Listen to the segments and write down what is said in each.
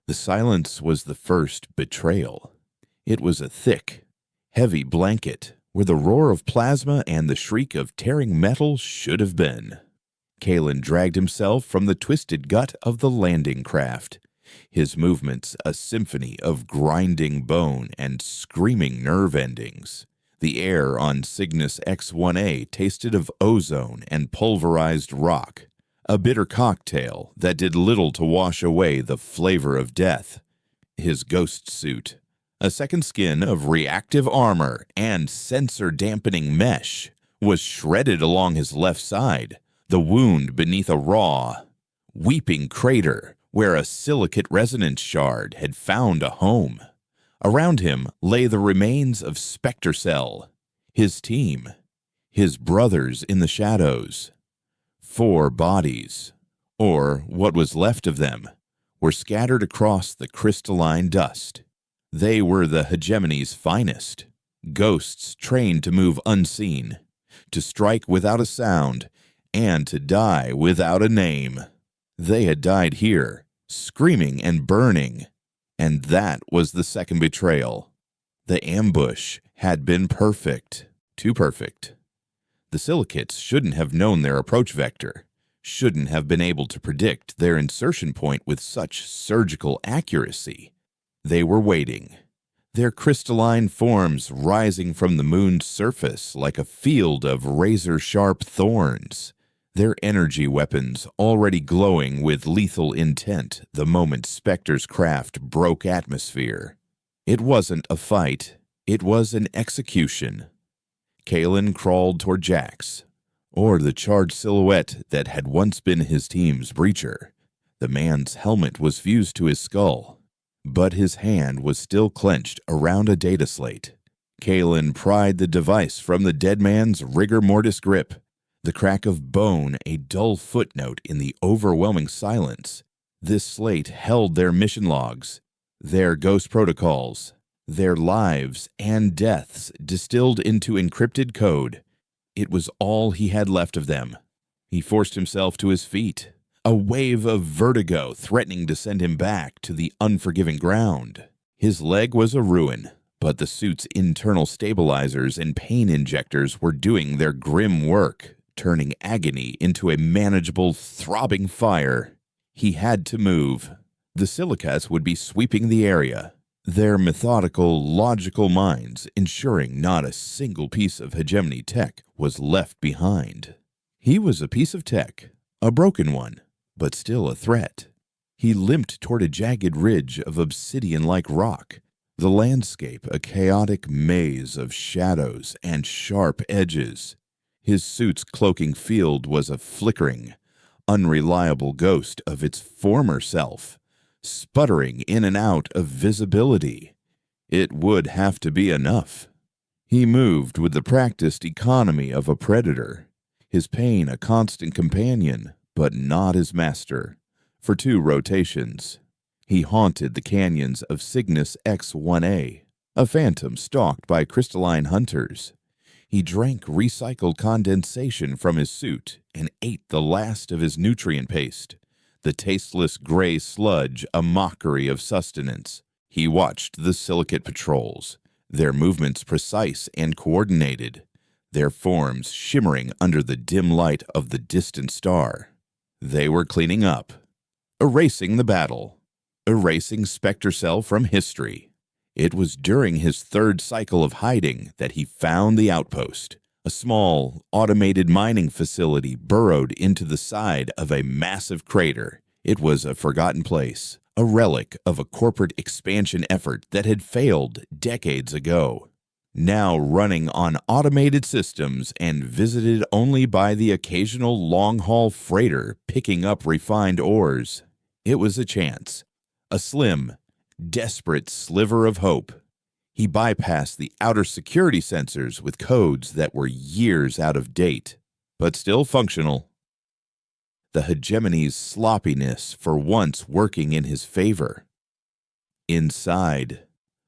The silence was the first betrayal. It was a thick, heavy blanket where the roar of plasma and the shriek of tearing metal should have been. Kalen dragged himself from the twisted gut of the landing craft, his movements a symphony of grinding bone and screaming nerve endings. The air on Cygnus X-1A tasted of ozone and pulverized rock, a bitter cocktail that did little to wash away the flavor of death. His ghost suit, a second skin of reactive armor and sensor-dampening mesh, was shredded along his left side, the wound beneath a raw, weeping crater where a silicate resonance shard had found a home. Around him lay the remains of Spectre Cell, his team, his brothers in the shadows. 4 bodies, or what was left of them, were scattered across the crystalline dust. They were the hegemony's finest, ghosts trained to move unseen, to strike without a sound, and to die without a name. They had died here, screaming and burning, and that was the second betrayal. The ambush had been perfect, too perfect. The silicates shouldn't have known their approach vector, shouldn't have been able to predict their insertion point with such surgical accuracy. They were waiting, their crystalline forms rising from the moon's surface like a field of razor-sharp thorns, their energy weapons already glowing with lethal intent the moment Spectre's craft broke atmosphere. It wasn't a fight, it was an execution. Kalen crawled toward Jax, or the charred silhouette that had once been his team's breacher. The man's helmet was fused to his skull, but his hand was still clenched around a data slate. Kalen pried the device from the dead man's rigor mortis grip, the crack of bone a dull footnote in the overwhelming silence. This slate held their mission logs, their ghost protocols, their lives and deaths distilled into encrypted code. It was all he had left of them. He forced himself to his feet, a wave of vertigo threatening to send him back to the unforgiving ground. His leg was a ruin, but the suit's internal stabilizers and pain injectors were doing their grim work, turning agony into a manageable, throbbing fire. He had to move. The silicates would be sweeping the area, their methodical, logical minds ensuring not a single piece of hegemony tech was left behind. He was a piece of tech, a broken one, but still a threat. He limped toward a jagged ridge of obsidian-like rock, the landscape a chaotic maze of shadows and sharp edges. His suit's cloaking field was a flickering, unreliable ghost of its former self, sputtering in and out of visibility. It would have to be enough. He moved with the practiced economy of a predator, his pain a constant companion, but not his master. For 2 rotations, he haunted the canyons of Cygnus X-1A, a phantom stalked by crystalline hunters. He drank recycled condensation from his suit and ate the last of his nutrient paste, the tasteless gray sludge a mockery of sustenance. He watched the silicate patrols, their movements precise and coordinated, their forms shimmering under the dim light of the distant star. They were cleaning up, erasing the battle, erasing Spectre Cell from history. It was during his 3rd cycle of hiding that he found the outpost, a small, automated mining facility burrowed into the side of a massive crater. It was a forgotten place, a relic of a corporate expansion effort that had failed decades ago. Now running on automated systems and visited only by the occasional long-haul freighter picking up refined ores. It was a chance, a slim, desperate sliver of hope. He bypassed the outer security sensors with codes that were years out of date, but still functional. The hegemony's sloppiness for once working in his favor. Inside,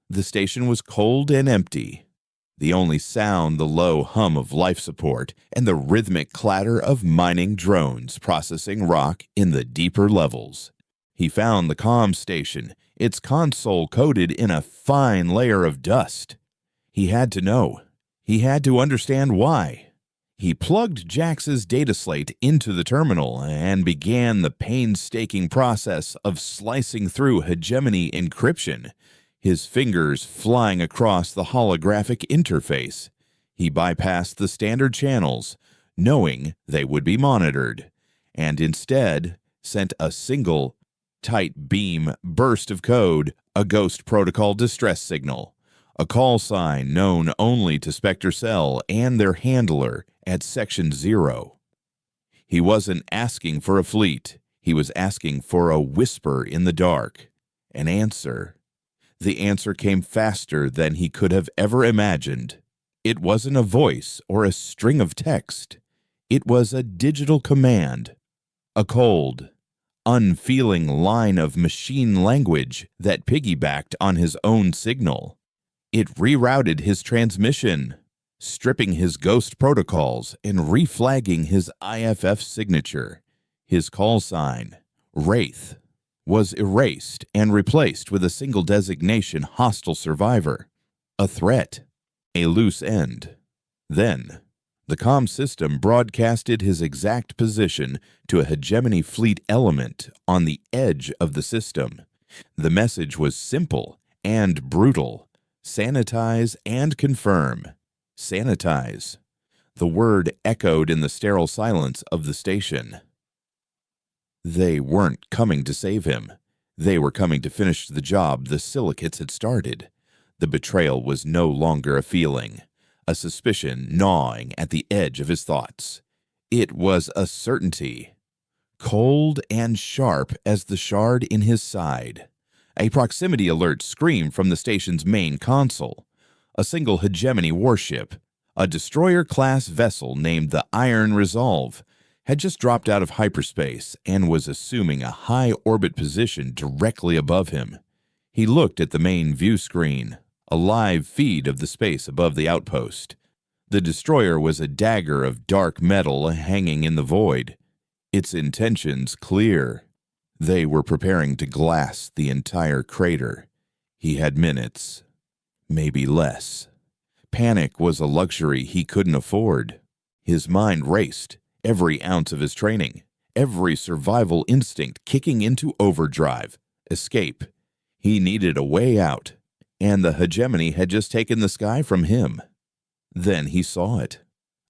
the station was cold and empty. The only sound the low hum of life support and the rhythmic clatter of mining drones processing rock in the deeper levels. He found the comm station, its console coated in a fine layer of dust. He had to know. He had to understand why. He plugged Jax's data slate into the terminal and began the painstaking process of slicing through hegemony encryption, his fingers flying across the holographic interface. He bypassed the standard channels, knowing they would be monitored, and instead sent a single, tight beam burst of code, a Ghost Protocol distress signal, a call sign known only to Spectre Cell and their handler at Section 0. He wasn't asking for a fleet. He was asking for a whisper in the dark, an answer. The answer came faster than he could have ever imagined. It wasn't a voice or a string of text. It was a digital command, a cold, unfeeling line of machine language that piggybacked on his own signal. It rerouted his transmission, stripping his ghost protocols and reflagging his IFF signature. His call sign, Wraith, was erased and replaced with a single designation: hostile survivor, a threat, a loose end. Then, the comm system broadcasted his exact position to a hegemony fleet element on the edge of the system. The message was simple and brutal: sanitize and confirm. Sanitize. The word echoed in the sterile silence of the station. They weren't coming to save him. They were coming to finish the job the silicates had started. The betrayal was no longer a feeling, a suspicion gnawing at the edge of his thoughts. It was a certainty, cold and sharp as the shard in his side. A proximity alert screamed from the station's main console. A single hegemony warship, a destroyer-class vessel named the Iron Resolve, had just dropped out of hyperspace and was assuming a high-orbit position directly above him. He looked at the main view screen, a live feed of the space above the outpost. The destroyer was a dagger of dark metal hanging in the void, its intentions clear. They were preparing to glass the entire crater. He had minutes, maybe less. Panic was a luxury he couldn't afford. His mind raced, every ounce of his training, every survival instinct kicking into overdrive. Escape. He needed a way out, and the hegemony had just taken the sky from him. Then he saw it.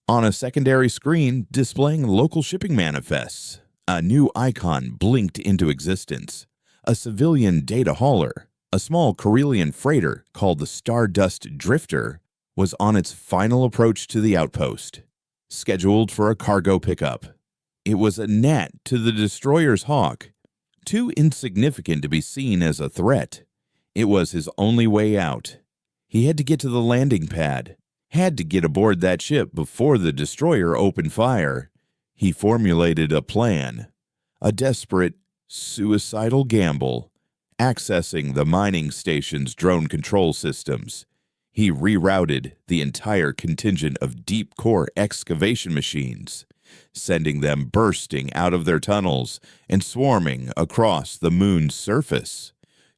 On a secondary screen displaying local shipping manifests, a new icon blinked into existence. A civilian data hauler, a small Corellian freighter called the Stardust Drifter, was on its final approach to the outpost, scheduled for a cargo pickup. It was a gnat to the destroyer's hawk, too insignificant to be seen as a threat. It was his only way out. He had to get to the landing pad, had to get aboard that ship before the destroyer opened fire. He formulated a plan, a desperate, suicidal gamble, accessing the mining station's drone control systems. He rerouted the entire contingent of deep-core excavation machines, sending them bursting out of their tunnels and swarming across the moon's surface.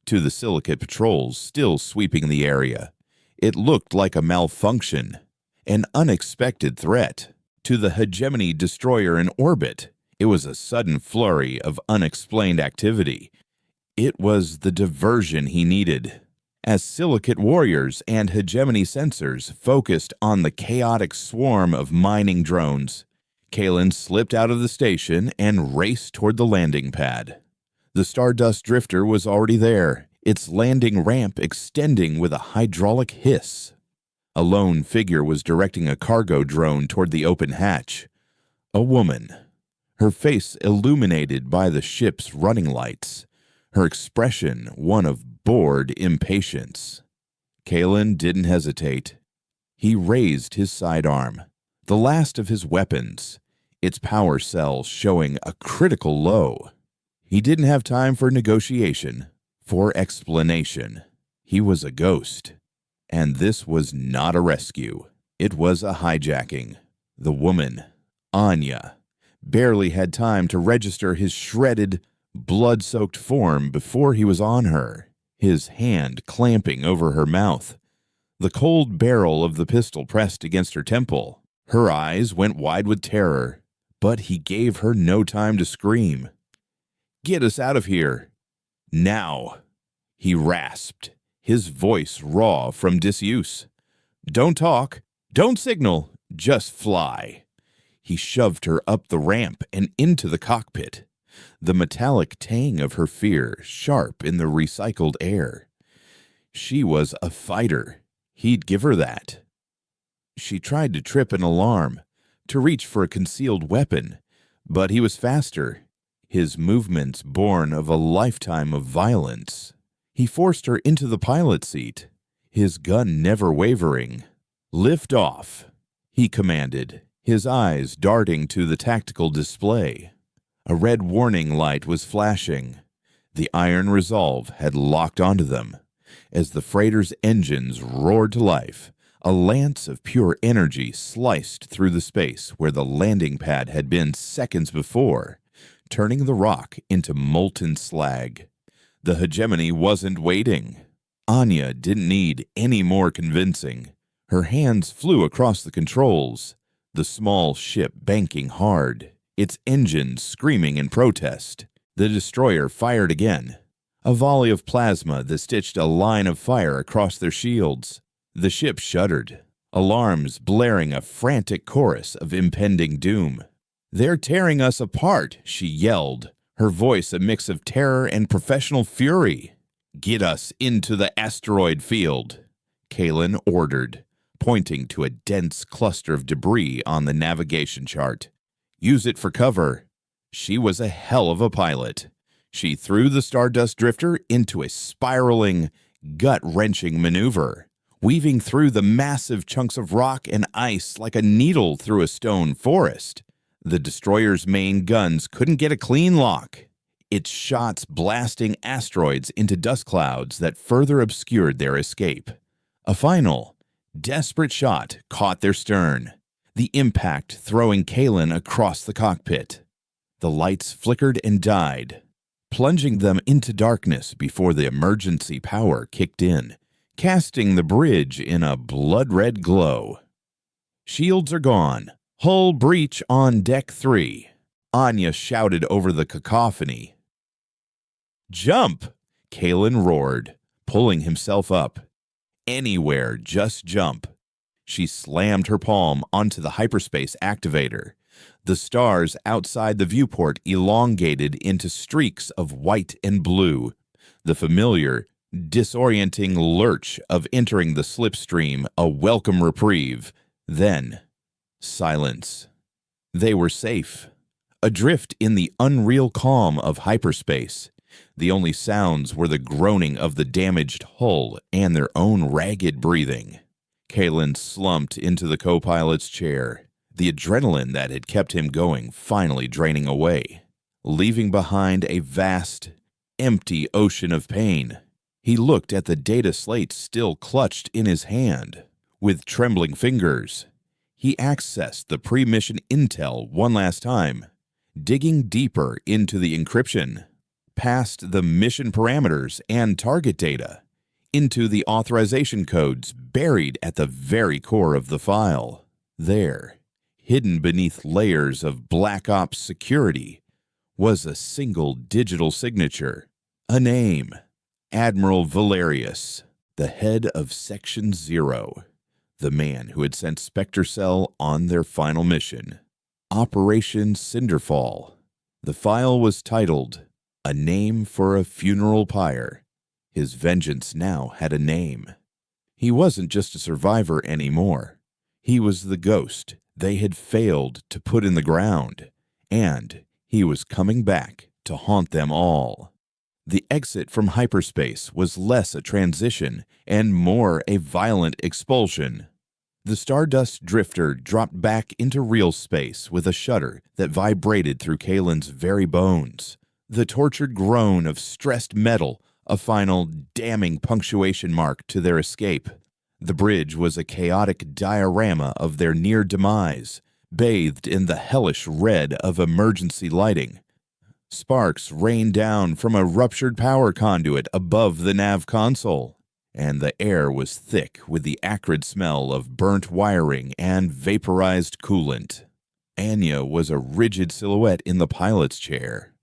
To the silicate patrols still sweeping the area, it looked like a malfunction, an unexpected threat. To the hegemony destroyer in orbit, it was a sudden flurry of unexplained activity. It was the diversion he needed. As silicate warriors and hegemony sensors focused on the chaotic swarm of mining drones, Kalen slipped out of the station and raced toward the landing pad. The Stardust Drifter was already there, its landing ramp extending with a hydraulic hiss. A lone figure was directing a cargo drone toward the open hatch. A woman, her face illuminated by the ship's running lights, her expression one of bored impatience. Kalen didn't hesitate. He raised his sidearm, the last of his weapons, its power cell showing a critical low. He didn't have time for negotiation, for explanation. He was a ghost, and this was not a rescue. It was a hijacking. The woman, Anya, barely had time to register his shredded, blood-soaked form before he was on her, his hand clamping over her mouth. The cold barrel of the pistol pressed against her temple. Her eyes went wide with terror, but he gave her no time to scream. "Get us out of here. Now," he rasped, his voice raw from disuse. "Don't talk. Don't signal. Just fly." He shoved her up the ramp and into the cockpit, the metallic tang of her fear sharp in the recycled air. She was a fighter. He'd give her that. She tried to trip an alarm, to reach for a concealed weapon, but he was faster, his movements born of a lifetime of violence. He forced her into the pilot seat, his gun never wavering. "Lift off," he commanded, his eyes darting to the tactical display. A red warning light was flashing. The iron resolve had locked onto them. As the freighter's engines roared to life, a lance of pure energy sliced through the space where the landing pad had been seconds before, turning the rock into molten slag. The hegemony wasn't waiting. Anya didn't need any more convincing. Her hands flew across the controls, the small ship banking hard, its engines screaming in protest. The destroyer fired again, a volley of plasma that stitched a line of fire across their shields. The ship shuddered, alarms blaring a frantic chorus of impending doom. "They're tearing us apart," she yelled, her voice a mix of terror and professional fury. "Get us into the asteroid field," Kalen ordered, pointing to a dense cluster of debris on the navigation chart. "Use it for cover." She was a hell of a pilot. She threw the Stardust Drifter into a spiraling, gut-wrenching maneuver, weaving through the massive chunks of rock and ice like a needle through a stone forest. The destroyer's main guns couldn't get a clean lock, its shots blasting asteroids into dust clouds that further obscured their escape. A final, desperate shot caught their stern, the impact throwing Kalen across the cockpit. The lights flickered and died, plunging them into darkness before the emergency power kicked in, casting the bridge in a blood-red glow. "Shields are gone. Hull breach on Deck 3. Anya shouted over the cacophony. "Jump!" Kalen roared, pulling himself up. "Anywhere, just jump." She slammed her palm onto the hyperspace activator. The stars outside the viewport elongated into streaks of white and blue, the familiar, disorienting lurch of entering the slipstream a welcome reprieve. Then, silence. They were safe, adrift in the unreal calm of hyperspace. The only sounds were the groaning of the damaged hull and their own ragged breathing. Kalen slumped into the co-pilot's chair, the adrenaline that had kept him going finally draining away, leaving behind a vast, empty ocean of pain. He looked at the data slate still clutched in his hand. With trembling fingers, he accessed the pre-mission intel one last time, digging deeper into the encryption, past the mission parameters and target data, into the authorization codes buried at the very core of the file. There, hidden beneath layers of Black Ops security, was a single digital signature, a name: Admiral Valerius, the head of Section 0, the man who had sent Spectre Cell on their final mission, Operation Cinderfall. The file was titled, "A Name for a Funeral Pyre." His vengeance now had a name. He wasn't just a survivor anymore. He was the ghost they had failed to put in the ground, and he was coming back to haunt them all. The exit from hyperspace was less a transition and more a violent expulsion. The Stardust Drifter dropped back into real space with a shudder that vibrated through Kalen's very bones. The tortured groan of stressed metal, a final damning punctuation mark to their escape. The bridge was a chaotic diorama of their near demise, bathed in the hellish red of emergency lighting. Sparks rained down from a ruptured power conduit above the nav console, and the air was thick with the acrid smell of burnt wiring and vaporized coolant. Anya was a rigid silhouette in the pilot's chair,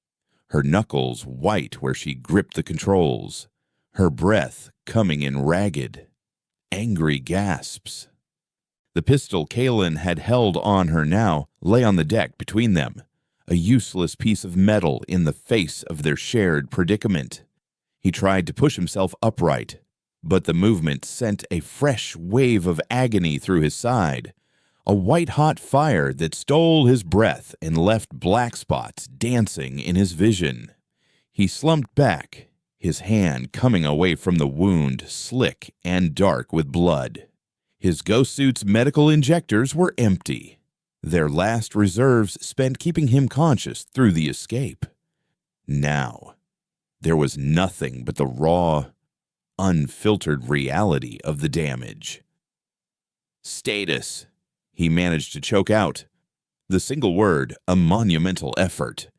her knuckles white where she gripped the controls, her breath coming in ragged, angry gasps. The pistol Kalen had held on her now lay on the deck between them, a useless piece of metal in the face of their shared predicament. He tried to push himself upright, but the movement sent a fresh wave of agony through his side, a white-hot fire that stole his breath and left black spots dancing in his vision. He slumped back, his hand coming away from the wound slick and dark with blood. His ghost suit's medical injectors were empty, their last reserves spent keeping him conscious through the escape. Now, there was nothing but the raw, unfiltered reality of the damage. Status, he managed to choke out. The single word, a monumental effort.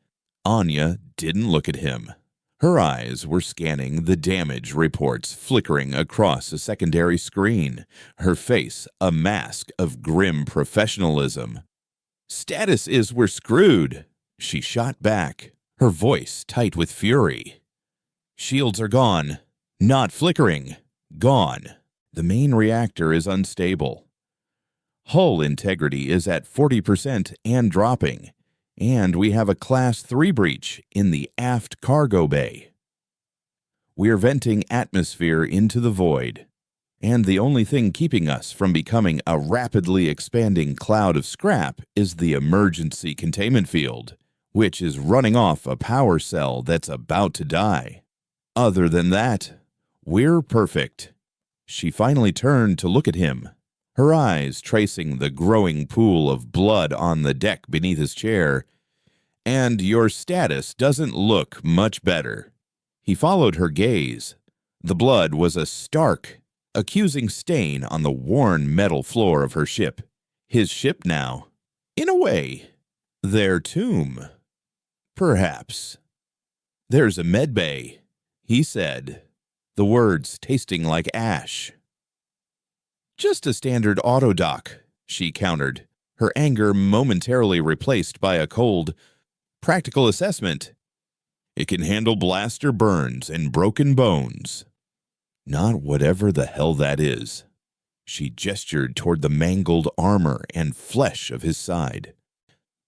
Anya didn't look at him. Her eyes were scanning the damage reports flickering across a secondary screen, her face a mask of grim professionalism. Status is we're screwed, she shot back, her voice tight with fury. Shields are gone. Not flickering. Gone. The main reactor is unstable. Hull integrity is at 40% and dropping, and we have a Class 3 breach in the aft cargo bay. We're venting atmosphere into the void, and the only thing keeping us from becoming a rapidly expanding cloud of scrap is the emergency containment field, which is running off a power cell that's about to die. Other than that, we're perfect. She finally turned to look at him, her eyes tracing the growing pool of blood on the deck beneath his chair. And your status doesn't look much better. He followed her gaze. The blood was a stark, accusing stain on the worn metal floor of her ship. His ship now. In a way. Their tomb. Perhaps. There's a medbay, he said, the words tasting like ash. Just a standard autodock, she countered, her anger momentarily replaced by a cold, practical assessment. It can handle blaster burns and broken bones. Not whatever the hell that is. She gestured toward the mangled armor and flesh of his side.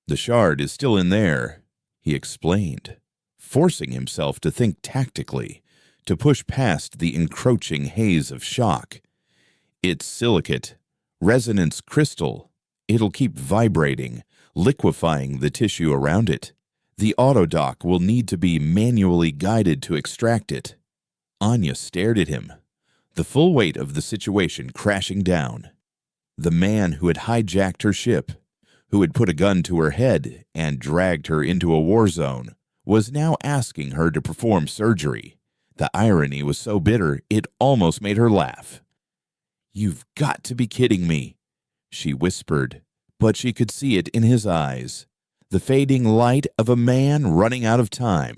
The shard is still in there, he explained, forcing himself to think tactically, to push past the encroaching haze of shock. It's silicate, resonance crystal. It'll keep vibrating, liquefying the tissue around it. The autodock will need to be manually guided to extract it. Anya stared at him, the full weight of the situation crashing down. The man who had hijacked her ship, who had put a gun to her head and dragged her into a war zone, was now asking her to perform surgery. The irony was so bitter it almost made her laugh. "You've got to be kidding me," she whispered, but she could see it in his eyes, the fading light of a man running out of time.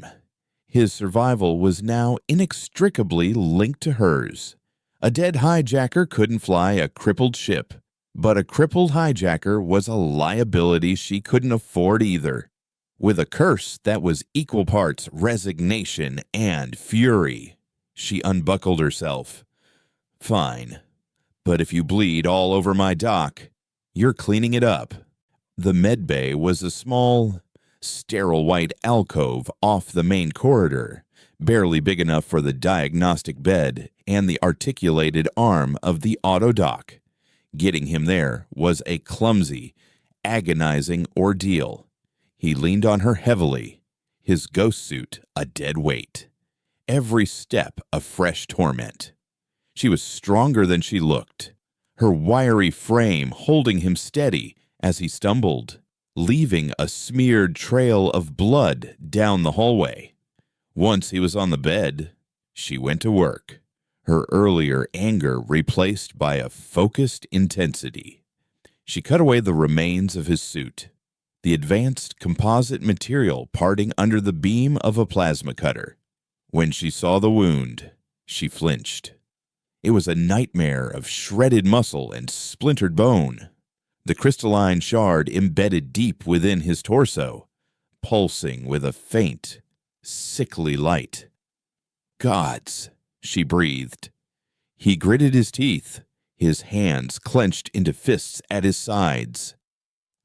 His survival was now inextricably linked to hers. A dead hijacker couldn't fly a crippled ship, but a crippled hijacker was a liability she couldn't afford either. With a curse that was equal parts resignation and fury, she unbuckled herself. "Fine. But if you bleed all over my dock, you're cleaning it up." The medbay was a small, sterile white alcove off the main corridor, barely big enough for the diagnostic bed and the articulated arm of the autodock. Getting him there was a clumsy, agonizing ordeal. He leaned on her heavily, his ghost suit a dead weight. Every step a fresh torment. She was stronger than she looked, her wiry frame holding him steady as he stumbled, leaving a smeared trail of blood down the hallway. Once he was on the bed, she went to work, her earlier anger replaced by a focused intensity. She cut away the remains of his suit, the advanced composite material parting under the beam of a plasma cutter. When she saw the wound, she flinched. It was a nightmare of shredded muscle and splintered bone. The crystalline shard embedded deep within his torso, pulsing with a faint, sickly light. "Gods," she breathed. He gritted his teeth, his hands clenched into fists at his sides.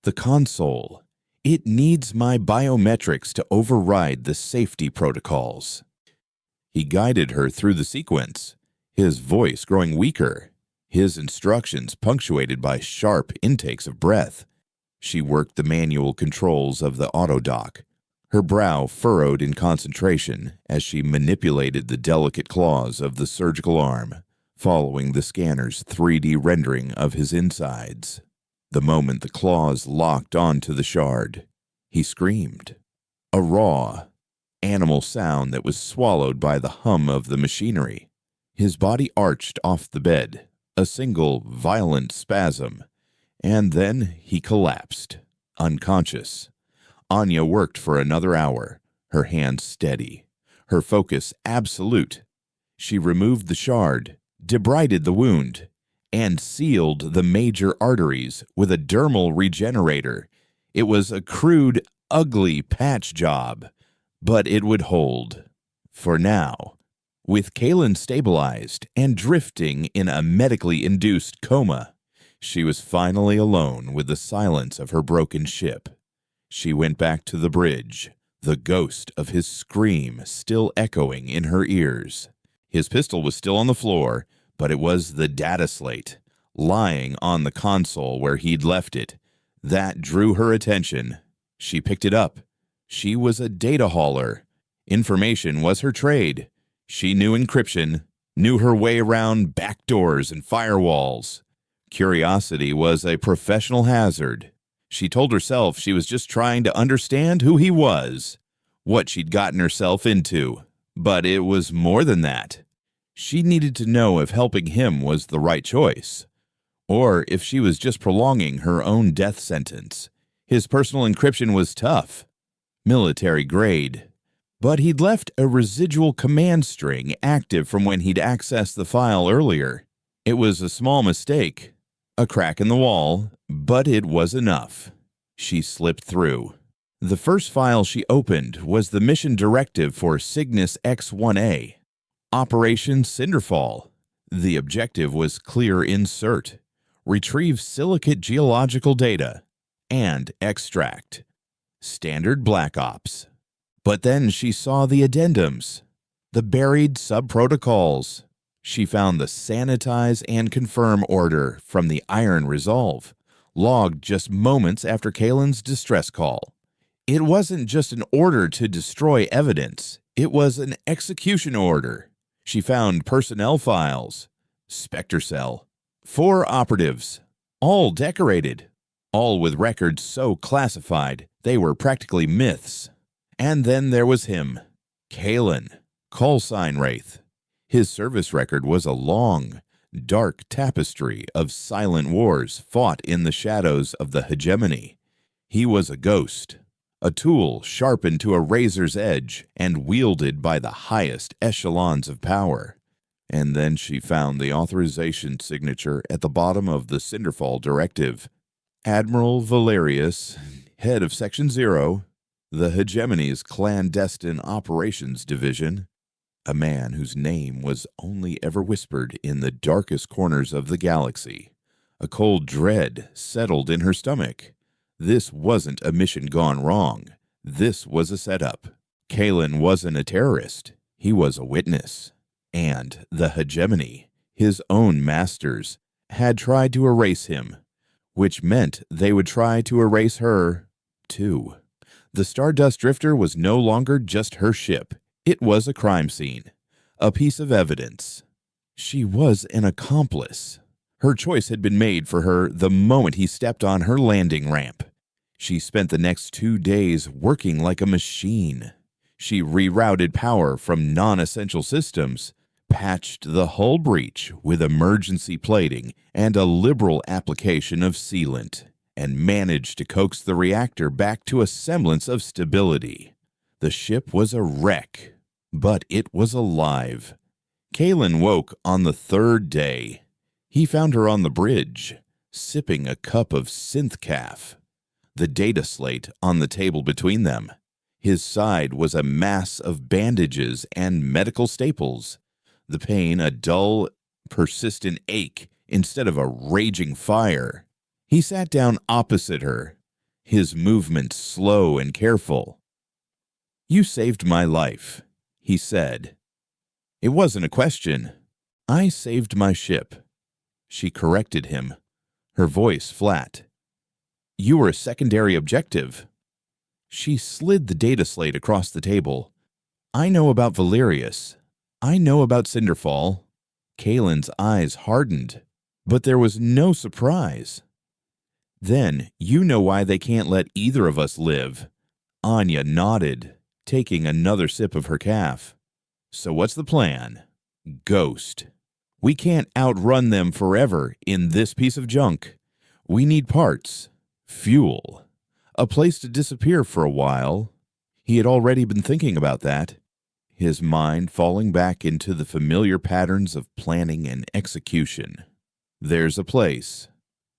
"The console. It needs my biometrics to override the safety protocols." He guided her through the sequence, his voice growing weaker, his instructions punctuated by sharp intakes of breath. She worked the manual controls of the autodock, her brow furrowed in concentration as she manipulated the delicate claws of the surgical arm, following the scanner's 3D rendering of his insides. The moment the claws locked onto the shard, he screamed. A raw, animal sound that was swallowed by the hum of the machinery. His body arched off the bed, a single violent spasm, and then he collapsed, unconscious. Anya worked for another hour, her hands steady, her focus absolute. She removed the shard, debrided the wound, and sealed the major arteries with a dermal regenerator. It was a crude, ugly patch job, but it would hold. For now. With Kaylin stabilized and drifting in a medically induced coma, she was finally alone with the silence of her broken ship. She went back to the bridge, the ghost of his scream still echoing in her ears. His pistol was still on the floor, but it was the data slate, lying on the console where he'd left it. That drew her attention. She picked it up. She was a data hauler. Information was her trade. She knew encryption, knew her way around back doors and firewalls. Curiosity was a professional hazard. She told herself she was just trying to understand who he was, what she'd gotten herself into. But it was more than that. She needed to know if helping him was the right choice, or if she was just prolonging her own death sentence. His personal encryption was tough, military grade, but he'd left a residual command string active from when he'd accessed the file earlier. It was a small mistake, a crack in the wall, but it was enough. She slipped through. The first file she opened was the mission directive for Cygnus X-1A, Operation Cinderfall. The objective was clear insert, retrieve silicate geological data, and extract. Standard Black Ops. But then she saw the addendums, the buried sub-protocols. She found the sanitize and confirm order from the Iron Resolve, logged just moments after Kaylin's distress call. It wasn't just an order to destroy evidence. It was an execution order. She found personnel files, Spectre Cell, 4 operatives, all decorated, all with records so classified they were practically myths. And then there was him, Kaylin, call sign Wraith. His service record was a long, dark tapestry of silent wars fought in the shadows of the hegemony. He was a ghost, a tool sharpened to a razor's edge and wielded by the highest echelons of power. And then she found the authorization signature at the bottom of the Cinderfall directive. Admiral Valerius, head of Section 0, the hegemony's clandestine operations division, a man whose name was only ever whispered in the darkest corners of the galaxy. A cold dread settled in her stomach. This wasn't a mission gone wrong. This was a setup. Kaylin wasn't a terrorist. He was a witness. And the hegemony, his own masters, had tried to erase him, which meant they would try to erase her, too. The Stardust Drifter was no longer just her ship. It was a crime scene, a piece of evidence. She was an accomplice. Her choice had been made for her the moment he stepped on her landing ramp. She spent the next 2 days working like a machine. She rerouted power from non-essential systems, patched the hull breach with emergency plating and a liberal application of sealant, and managed to coax the reactor back to a semblance of stability. The ship was a wreck, but it was alive. Kalen woke on the third day. He found her on the bridge, sipping a cup of synth-caf, the data slate on the table between them. His side was a mass of bandages and medical staples, the pain a dull, persistent ache instead of a raging fire. He sat down opposite her, his movements slow and careful. "You saved my life," he said. "It wasn't a question. I saved my ship." She corrected him, her voice flat. "You were a secondary objective." She slid the data slate across the table. "I know about Valerius. I know about Cinderfall." Kalen's eyes hardened, but there was no surprise. "Then you know why they can't let either of us live." Anya nodded, taking another sip of her caf. "So what's the plan?" "Ghost. We can't outrun them forever in this piece of junk. We need parts, fuel, a place to disappear for a while." He had already been thinking about that, his mind falling back into the familiar patterns of planning and execution. "There's a place,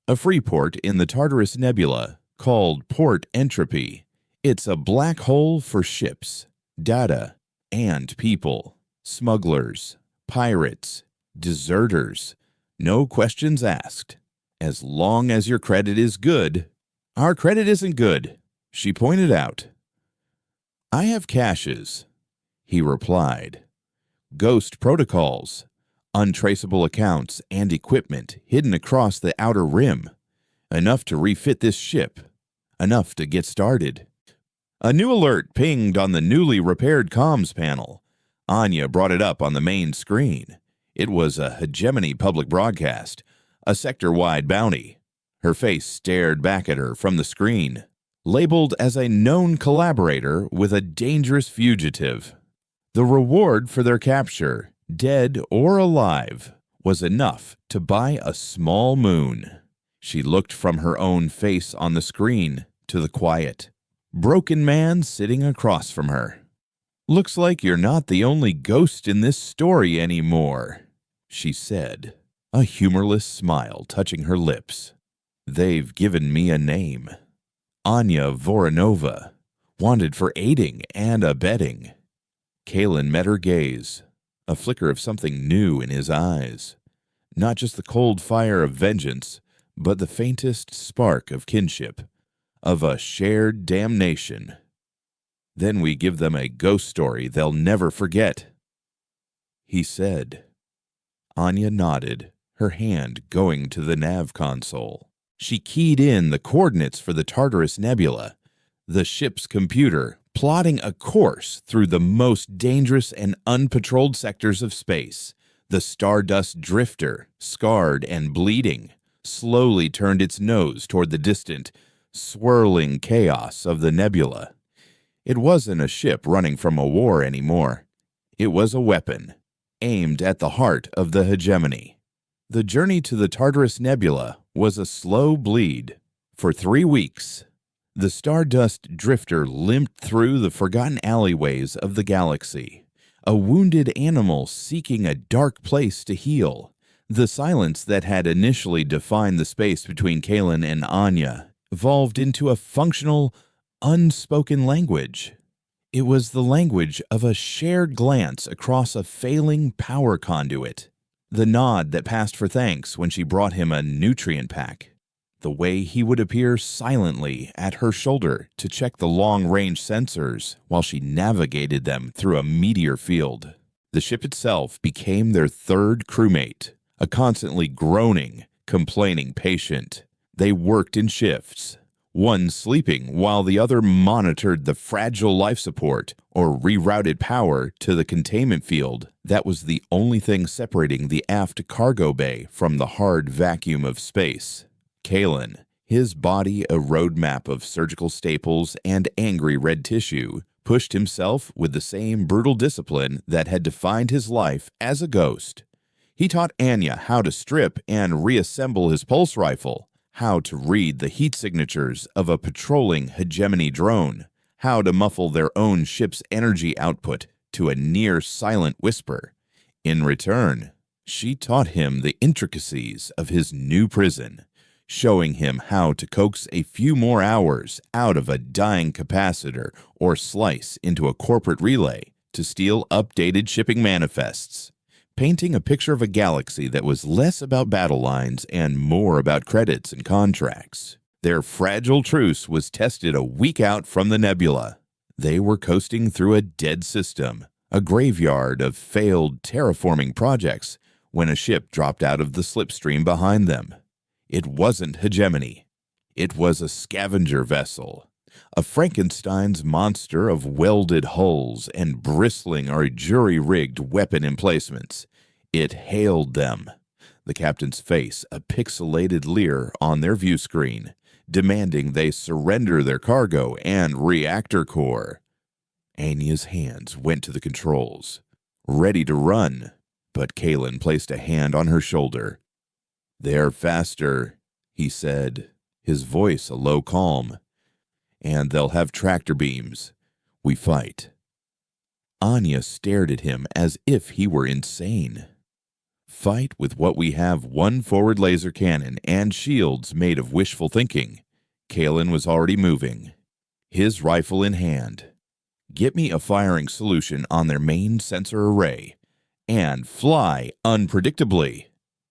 a free port in the Tartarus Nebula called Port Entropy. It's a black hole for ships, data, and people. Smugglers, pirates, deserters. No questions asked. As long as your credit is good." "Our credit isn't good," she pointed out. "I have caches," he replied. "Ghost protocols, untraceable accounts and equipment hidden across the outer rim. Enough to refit this ship. Enough to get started." A new alert pinged on the newly repaired comms panel. Anya brought it up on the main screen. It was a hegemony public broadcast, a sector-wide bounty. Her face stared back at her from the screen, labeled as a known collaborator with a dangerous fugitive. The reward for their capture, dead or alive, was enough to buy a small moon. She looked from her own face on the screen to the quiet, broken man sitting across from her. "Looks like you're not the only ghost in this story anymore," she said, a humorless smile touching her lips. "They've given me a name. Anya Voronova, wanted for aiding and abetting." Kalen met her gaze, a flicker of something new in his eyes. Not just the cold fire of vengeance, but the faintest spark of kinship, of a shared damnation. "Then we give them a ghost story they'll never forget," he said. Anya nodded, her hand going to the nav console. She keyed in the coordinates for the Tartarus Nebula, the ship's computer plotting a course through the most dangerous and unpatrolled sectors of space. The Stardust Drifter, scarred and bleeding, slowly turned its nose toward the distant, swirling chaos of the nebula. It wasn't a ship running from a war anymore. It was a weapon, aimed at the heart of the hegemony. The journey to the Tartarus Nebula was a slow bleed. For 3 weeks, the Stardust Drifter limped through the forgotten alleyways of the galaxy, a wounded animal seeking a dark place to heal. The silence that had initially defined the space between Kalen and Anya evolved into a functional, unspoken language. It was the language of a shared glance across a failing power conduit, the nod that passed for thanks when she brought him a nutrient pack, the way he would appear silently at her shoulder to check the long-range sensors while she navigated them through a meteor field. The ship itself became their third crewmate, a constantly groaning, complaining patient. They worked in shifts, one sleeping while the other monitored the fragile life support or rerouted power to the containment field that was the only thing separating the aft cargo bay from the hard vacuum of space. Kalen, his body a roadmap of surgical staples and angry red tissue, pushed himself with the same brutal discipline that had defined his life as a ghost. He taught Anya how to strip and reassemble his pulse rifle, how to read the heat signatures of a patrolling hegemony drone, how to muffle their own ship's energy output to a near-silent whisper. In return, she taught him the intricacies of his new prison, showing him how to coax a few more hours out of a dying capacitor or slice into a corporate relay to steal updated shipping manifests, painting a picture of a galaxy that was less about battle lines and more about credits and contracts. Their fragile truce was tested a week out from the nebula. They were coasting through a dead system, a graveyard of failed terraforming projects, when a ship dropped out of the slipstream behind them. It wasn't hegemony. It was a scavenger vessel, a Frankenstein's monster of welded hulls and bristling or jury-rigged weapon emplacements. It hailed them, the captain's face a pixelated leer on their view screen, demanding they surrender their cargo and reactor core. Anya's hands went to the controls, ready to run, but Kalen placed a hand on her shoulder. "They're faster," he said, his voice a low calm. "And they'll have tractor beams. We fight." Anya stared at him as if he were insane. "Fight with what we have: one forward laser cannon and shields made of wishful thinking." Kalen was already moving, his rifle in hand. "Get me a firing solution on their main sensor array, and fly unpredictably."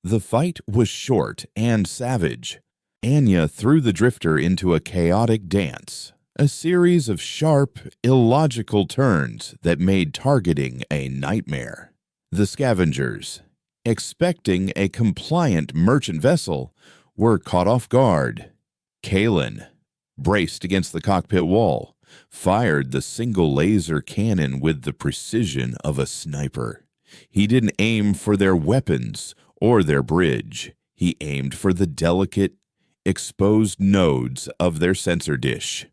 The fight was short and savage. Anya threw the drifter into a chaotic dance, a series of sharp, illogical turns that made targeting a nightmare. The scavengers, expecting a compliant merchant vessel, were caught off guard. Kalen, braced against the cockpit wall, fired the single laser cannon with the precision of a sniper. He didn't aim for their weapons or their bridge. He aimed for the delicate, exposed nodes of their sensor dish.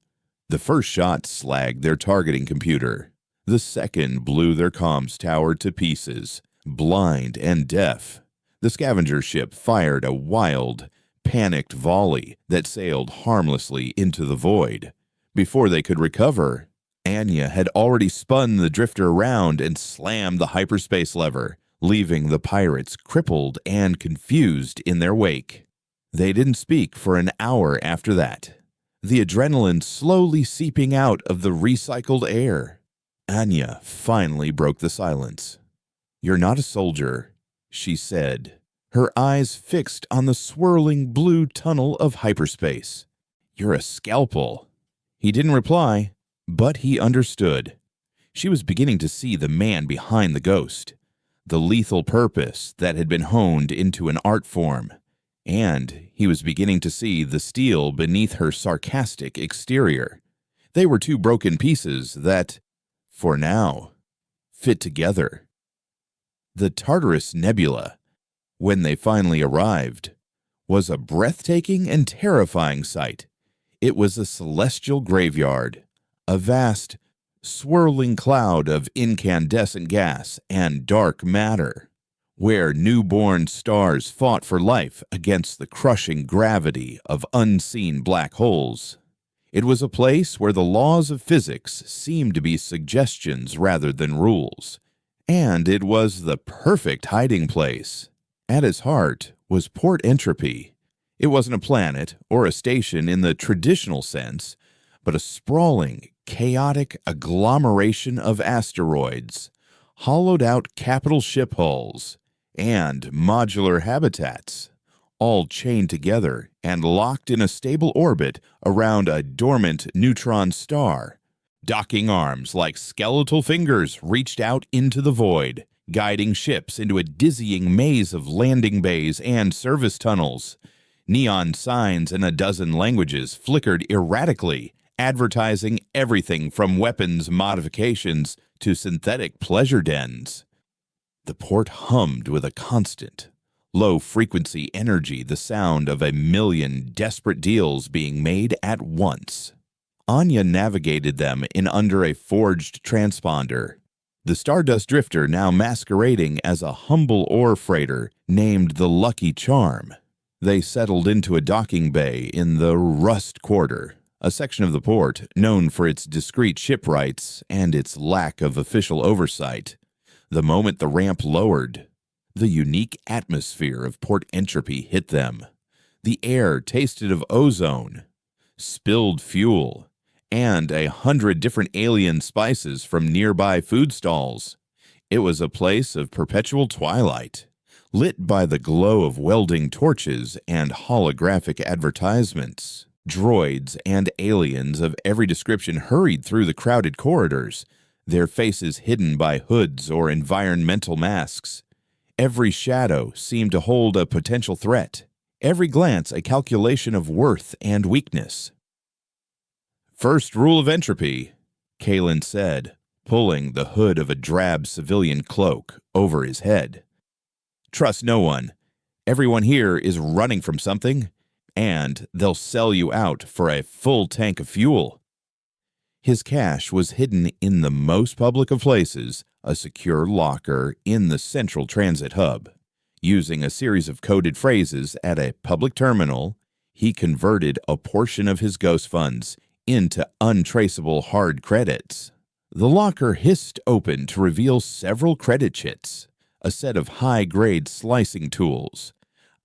The first shot slagged their targeting computer. The second blew their comms tower to pieces. Blind and deaf, the scavenger ship fired a wild, panicked volley that sailed harmlessly into the void. Before they could recover, Anya had already spun the drifter around and slammed the hyperspace lever, leaving the pirates crippled and confused in their wake. They didn't speak for an hour after that, the adrenaline slowly seeping out of the recycled air. Anya finally broke the silence. "You're not a soldier," she said, her eyes fixed on the swirling blue tunnel of hyperspace. "You're a scalpel." He didn't reply, but he understood. She was beginning to see the man behind the ghost, the lethal purpose that had been honed into an art form, and he was beginning to see the steel beneath her sarcastic exterior. They were two broken pieces that, for now, fit together. The Tartarus Nebula, when they finally arrived, was a breathtaking and terrifying sight. It was a celestial graveyard, a vast, swirling cloud of incandescent gas and dark matter, where newborn stars fought for life against the crushing gravity of unseen black holes. It was a place where the laws of physics seemed to be suggestions rather than rules, and it was the perfect hiding place. At its heart was Port Entropy. It wasn't a planet or a station in the traditional sense, but a sprawling, chaotic agglomeration of asteroids, hollowed-out capital ship hulls, and modular habitats, all chained together and locked in a stable orbit around a dormant neutron star. Docking arms like skeletal fingers reached out into the void, guiding ships into a dizzying maze of landing bays and service tunnels. Neon signs in a dozen languages flickered erratically, advertising everything from weapons modifications to synthetic pleasure dens. The port hummed with a constant, low-frequency energy, the sound of a million desperate deals being made at once. Anya navigated them in under a forged transponder, the Stardust Drifter now masquerading as a humble ore freighter named the Lucky Charm. They settled into a docking bay in the Rust Quarter, a section of the port known for its discreet shipwrights and its lack of official oversight. The moment the ramp lowered, the unique atmosphere of port entropy hit them. The air tasted of ozone, spilled fuel, and 100 different alien spices from nearby food stalls. It was a place of perpetual twilight, lit by the glow of welding torches and holographic advertisements. Droids and aliens of every description hurried through the crowded corridors, their faces hidden by hoods or environmental masks. Every shadow seemed to hold a potential threat, every glance a calculation of worth and weakness. "First rule of entropy," Kalen said, pulling the hood of a drab civilian cloak over his head. "Trust no one. Everyone here is running from something, and they'll sell you out for a full tank of fuel." His cash was hidden in the most public of places, a secure locker in the central transit hub. Using a series of coded phrases at a public terminal, he converted a portion of his ghost funds into untraceable hard credits. The locker hissed open to reveal several credit chits, a set of high-grade slicing tools,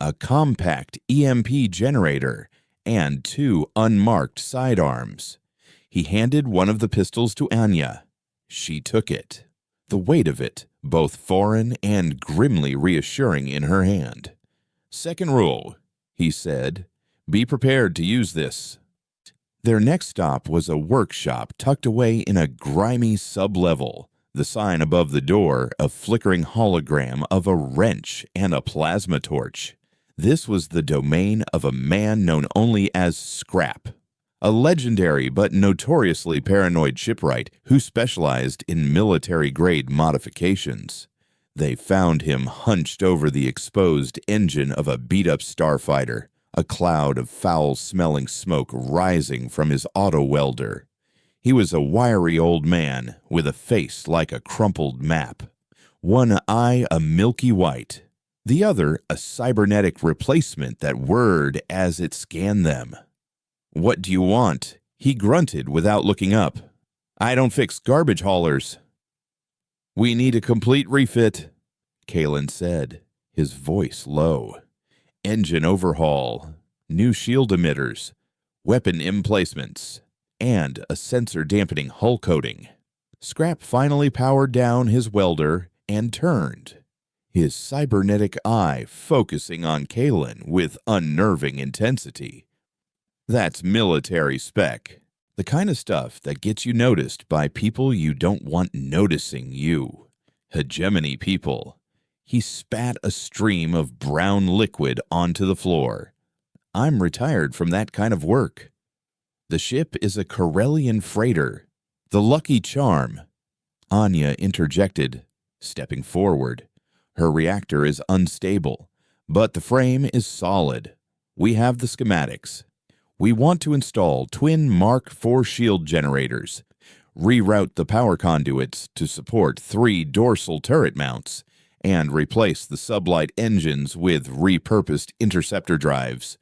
a compact EMP generator, and 2 unmarked sidearms. He handed one of the pistols to Anya. She took it, the weight of it both foreign and grimly reassuring in her hand. "Second rule," he said, "be prepared to use this." Their next stop was a workshop tucked away in a grimy sub-level, the sign above the door a flickering hologram of a wrench and a plasma torch. This was the domain of a man known only as Scrap, a legendary but notoriously paranoid shipwright who specialized in military-grade modifications. They found him hunched over the exposed engine of a beat-up starfighter, a cloud of foul-smelling smoke rising from his auto-welder. He was a wiry old man with a face like a crumpled map, one eye a milky white, the other a cybernetic replacement that whirred as it scanned them. "What do you want?" he grunted without looking up. "I don't fix garbage haulers." "We need a complete refit," Kalen said, his voice low. "Engine overhaul, new shield emitters, weapon emplacements, and a sensor-dampening hull coating." Scrap finally powered down his welder and turned, his cybernetic eye focusing on Kalen with unnerving intensity. "That's military spec, the kind of stuff that gets you noticed by people you don't want noticing you. Hegemony people." He spat a stream of brown liquid onto the floor. "I'm retired from that kind of work. The ship is a Corellian freighter, the Lucky Charm." Anya interjected, stepping forward. "Her reactor is unstable, but the frame is solid. We have the schematics. We want to install twin Mark IV shield generators, reroute the power conduits to support 3 dorsal turret mounts, and replace the sublight engines with repurposed interceptor drives."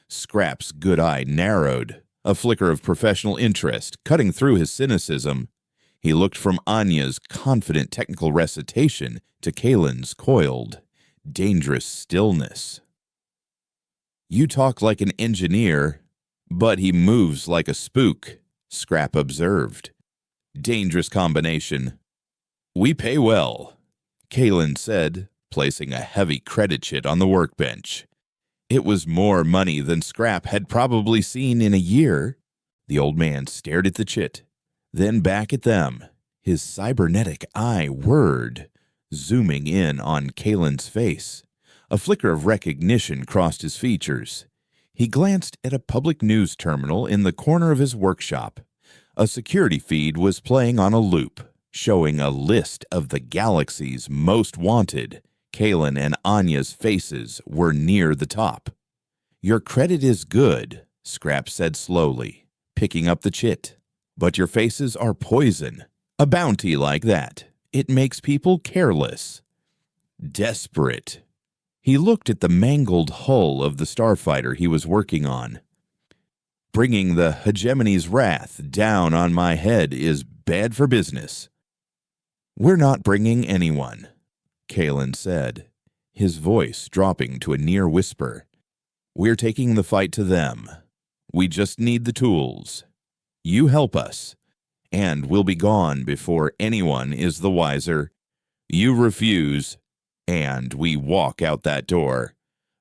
Scrap's good eye narrowed, a flicker of professional interest cutting through his cynicism. He looked from Anya's confident technical recitation to Kalen's coiled, dangerous stillness. "You talk like an engineer, but he moves like a spook," Scrap observed. "Dangerous combination." "We pay well," Kalen said, placing a heavy credit chit on the workbench. It was more money than Scrap had probably seen in a year. The old man stared at the chit, then back at them. His cybernetic eye whirred, zooming in on Kalen's face. A flicker of recognition crossed his features. He glanced at a public news terminal in the corner of his workshop. A security feed was playing on a loop, showing a list of the galaxy's most wanted. Kalen and Anya's faces were near the top. "Your credit is good," Scrap said slowly, picking up the chit. "But your faces are poison. A bounty like that, it makes people careless. Desperate." He looked at the mangled hull of the starfighter he was working on. Bringing the hegemony's wrath down on my head is bad for business. We're not bringing anyone, Kalen said, his voice dropping to a near whisper. We're taking the fight to them. We just need the tools. You help us, and we'll be gone before anyone is the wiser. You refuse, and we walk out that door.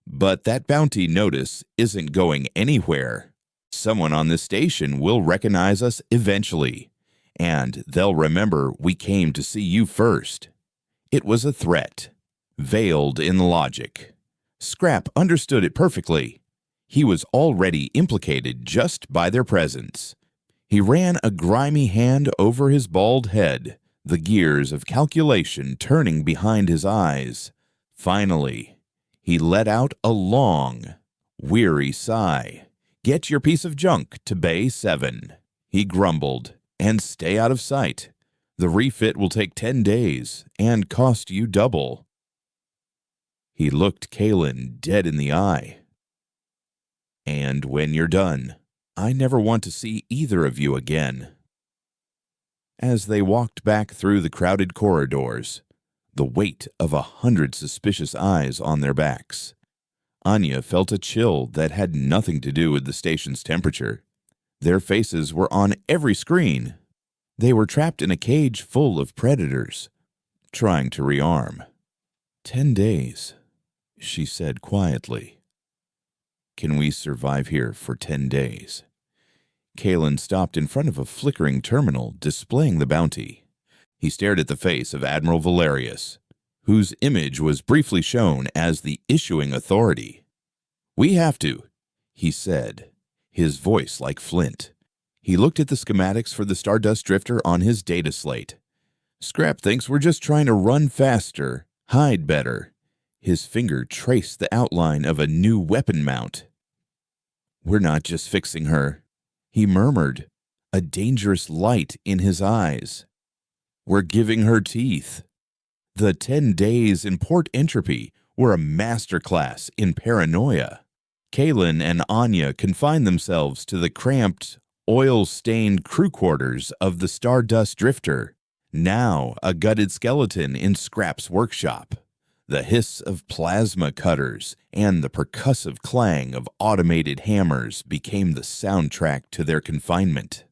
But that bounty notice isn't going anywhere. Someone on this station will recognize us eventually, and they'll remember we came to see you first. It was a threat, veiled in logic. Scrap understood it perfectly. He was already implicated just by their presence. He ran a grimy hand over his bald head, the gears of calculation turning behind his eyes. Finally, he let out a long, weary sigh. Get your piece of junk to Bay 7, he grumbled, and stay out of sight. The refit will take 10 days and cost you double. He looked Kalen dead in the eye. And when you're done, I never want to see either of you again. As they walked back through the crowded corridors, the weight of 100 suspicious eyes on their backs, Anya felt a chill that had nothing to do with the station's temperature. Their faces were on every screen. They were trapped in a cage full of predators, trying to rearm. 10 days, she said quietly. Can we survive here for 10 days? Kalen stopped in front of a flickering terminal displaying the bounty. He stared at the face of Admiral Valerius, whose image was briefly shown as the issuing authority. We have to, he said, his voice like flint. He looked at the schematics for the Stardust Drifter on his data slate. Scrap thinks we're just trying to run faster, hide better. His finger traced the outline of a new weapon mount. We're not just fixing her, he murmured, a dangerous light in his eyes. We're giving her teeth. The 10 days in port entropy were a masterclass in paranoia. Kalen and Anya confined themselves to the cramped, oil-stained crew quarters of the Stardust Drifter, now a gutted skeleton in Scrap's workshop. The hiss of plasma cutters and the percussive clang of automated hammers became the soundtrack to their confinement.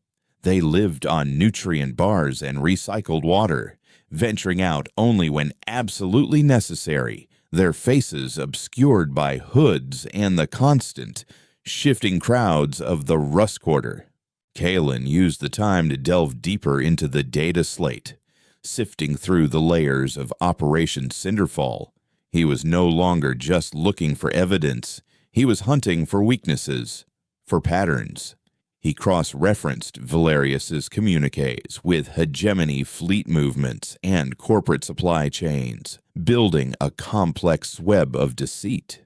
They lived on nutrient bars and recycled water, venturing out only when absolutely necessary, their faces obscured by hoods and the constant, shifting crowds of the Rust Quarter. Kalen used the time to delve deeper into the data slate, sifting through the layers of Operation Cinderfall. He was no longer just looking for evidence. He was hunting for weaknesses, for patterns. He cross-referenced Valerius's communiques with hegemony fleet movements and corporate supply chains, building a complex web of deceit.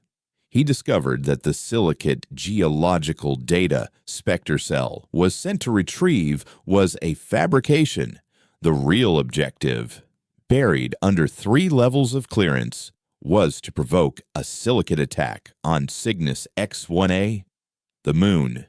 He discovered that the silicate geological data Spectre Cell was sent to retrieve was a fabrication. The real objective, buried under 3 levels of clearance, was to provoke a silicate attack on Cygnus X-1A, the moon.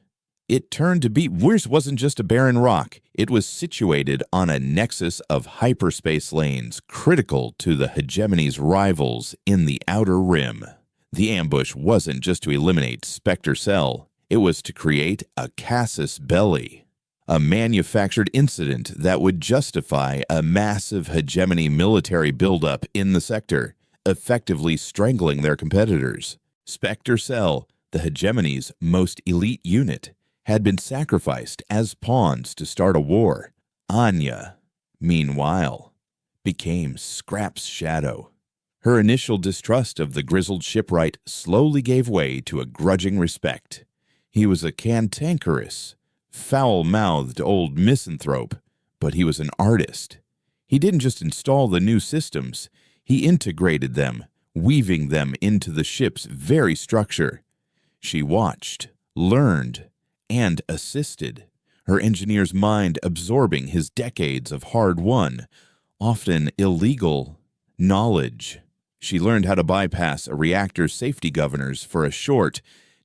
It turned to be Weirs wasn't just a barren rock. It was situated on a nexus of hyperspace lanes critical to the hegemony's rivals in the outer rim. The ambush wasn't just to eliminate Spectre Cell. It was to create a casus belli, a manufactured incident that would justify a massive hegemony military buildup in the sector, effectively strangling their competitors. Spectre Cell, the hegemony's most elite unit, had been sacrificed as pawns to start a war. Anya, meanwhile, became Scrap's shadow. Her initial distrust of the grizzled shipwright slowly gave way to a grudging respect. He was a cantankerous, foul-mouthed old misanthrope, but he was an artist. He didn't just install the new systems, he integrated them, weaving them into the ship's very structure. She watched, learned, and assisted, her engineer's mind absorbing his decades of hard-won, often illegal, knowledge. She learned how to bypass a reactor's safety governors for a short,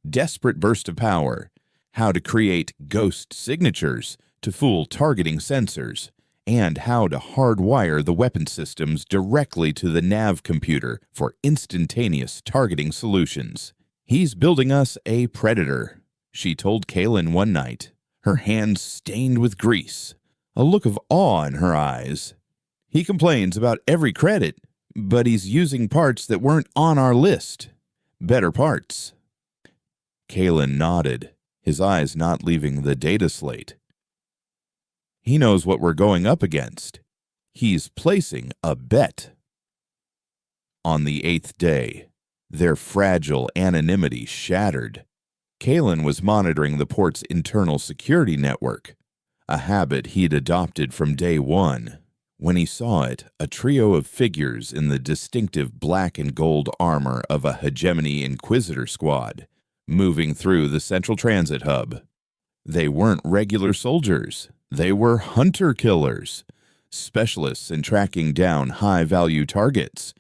desperate burst of power, how to create ghost signatures to fool targeting sensors, and how to hardwire the weapon systems directly to the nav computer for instantaneous targeting solutions. "He's building us a predator," she told Kaylin one night, her hands stained with grease, a look of awe in her eyes. "He complains about every credit, but he's using parts that weren't on our list. Better parts." Kaylin nodded, his eyes not leaving the data slate. "He knows what we're going up against. He's placing a bet." On the 8th day, their fragile anonymity shattered. Kaylin was monitoring the port's internal security network, a habit he'd adopted from day one. When he saw it, a trio of figures in the distinctive black and gold armor of a Hegemony Inquisitor squad, moving through the central transit hub. They weren't regular soldiers. They were hunter-killers, specialists in tracking down high-value targets.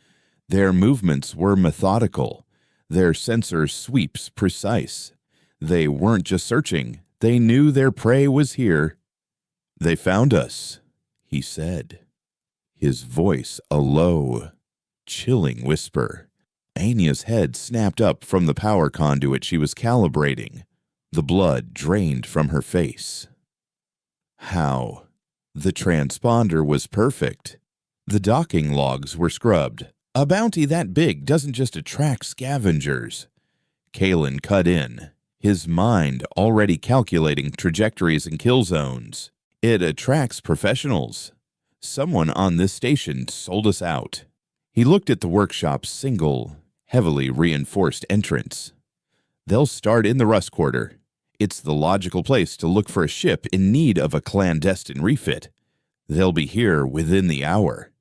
Their movements were methodical, their sensor sweeps precise. They weren't just searching, they knew their prey was here. "They found us," he said, his voice a low, chilling whisper. Anya's head snapped up from the power conduit she was calibrating. The blood drained from her face. How? The transponder was perfect. The docking logs were scrubbed. A bounty that big doesn't just attract scavengers. Kaylin cut in, his mind already calculating trajectories and kill zones. It attracts professionals. Someone on this station sold us out. He looked at the workshop's single, heavily reinforced entrance. They'll start in the Rust Quarter. It's the logical place to look for a ship in need of a clandestine refit. They'll be here within the hour.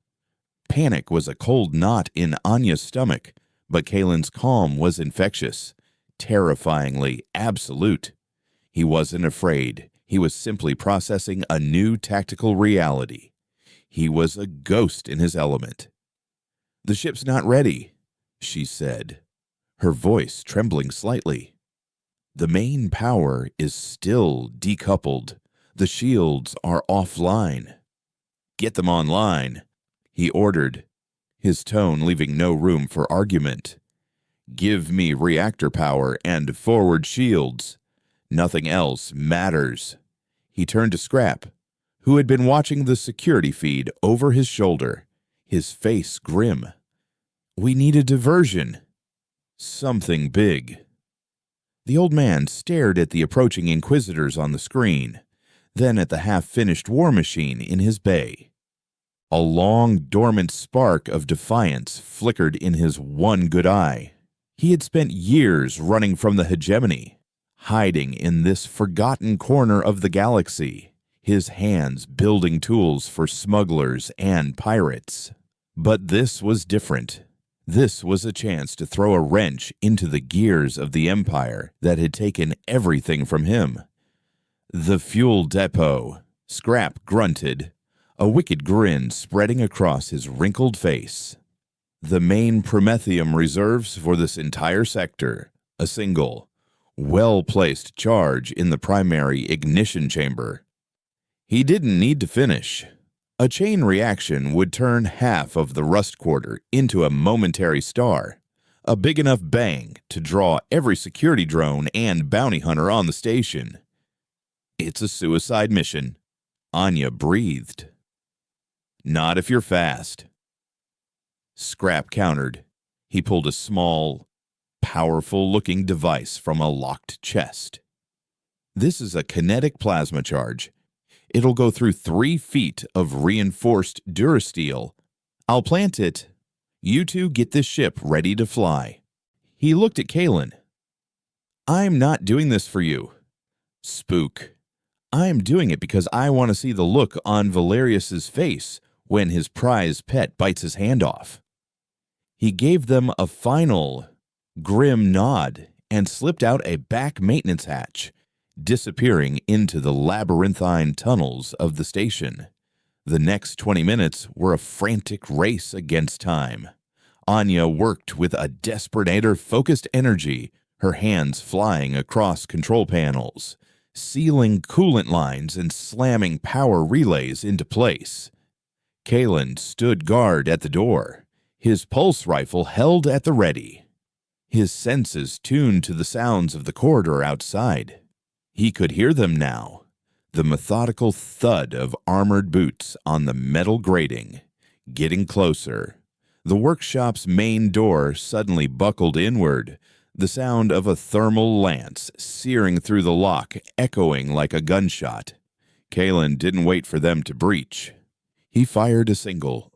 Panic was a cold knot in Anya's stomach, but Kaylin's calm was infectious, terrifyingly absolute. He wasn't afraid. He was simply processing a new tactical reality. He was a ghost in his element. "The ship's not ready," she said, her voice trembling slightly. "The main power is still decoupled. The shields are offline." "Get them online," he ordered, his tone leaving no room for argument. "Give me reactor power and forward shields. Nothing else matters." He turned to Scrap, who had been watching the security feed over his shoulder, his face grim. "We need a diversion. Something big." The old man stared at the approaching Inquisitors on the screen, then at the half-finished war machine in his bay. A long, dormant spark of defiance flickered in his one good eye. He had spent years running from the hegemony, hiding in this forgotten corner of the galaxy, his hands building tools for smugglers and pirates. But this was different. This was a chance to throw a wrench into the gears of the empire that had taken everything from him. "The fuel depot," Scrap grunted, a wicked grin spreading across his wrinkled face. "The main promethium reserves for this entire sector, a single, well-placed charge in the primary ignition chamber." He didn't need to finish. A chain reaction would turn half of the Rust Quarter into a momentary star, a big enough bang to draw every security drone and bounty hunter on the station. "It's a suicide mission," Anya breathed. "Not if you're fast." Scrap countered. He pulled a small, powerful-looking device from a locked chest. "This is a kinetic plasma charge. It'll go through 3 feet of reinforced durasteel. I'll plant it. You two get this ship ready to fly." He looked at Kaylin. "I'm not doing this for you, spook. I'm doing it because I want to see the look on Valerius's face when his prize pet bites his hand off." He gave them a final, grim nod and slipped out a back maintenance hatch, disappearing into the labyrinthine tunnels of the station. The next 20 minutes were a frantic race against time. Anya worked with a desperator-focused energy, her hands flying across control panels, sealing coolant lines and slamming power relays into place. Kalen stood guard at the door, his pulse rifle held at the ready, his senses tuned to the sounds of the corridor outside. He could hear them now, the methodical thud of armored boots on the metal grating, getting closer. The workshop's main door suddenly buckled inward, the sound of a thermal lance searing through the lock echoing like a gunshot. Kalen didn't wait for them to breach. He fired a single,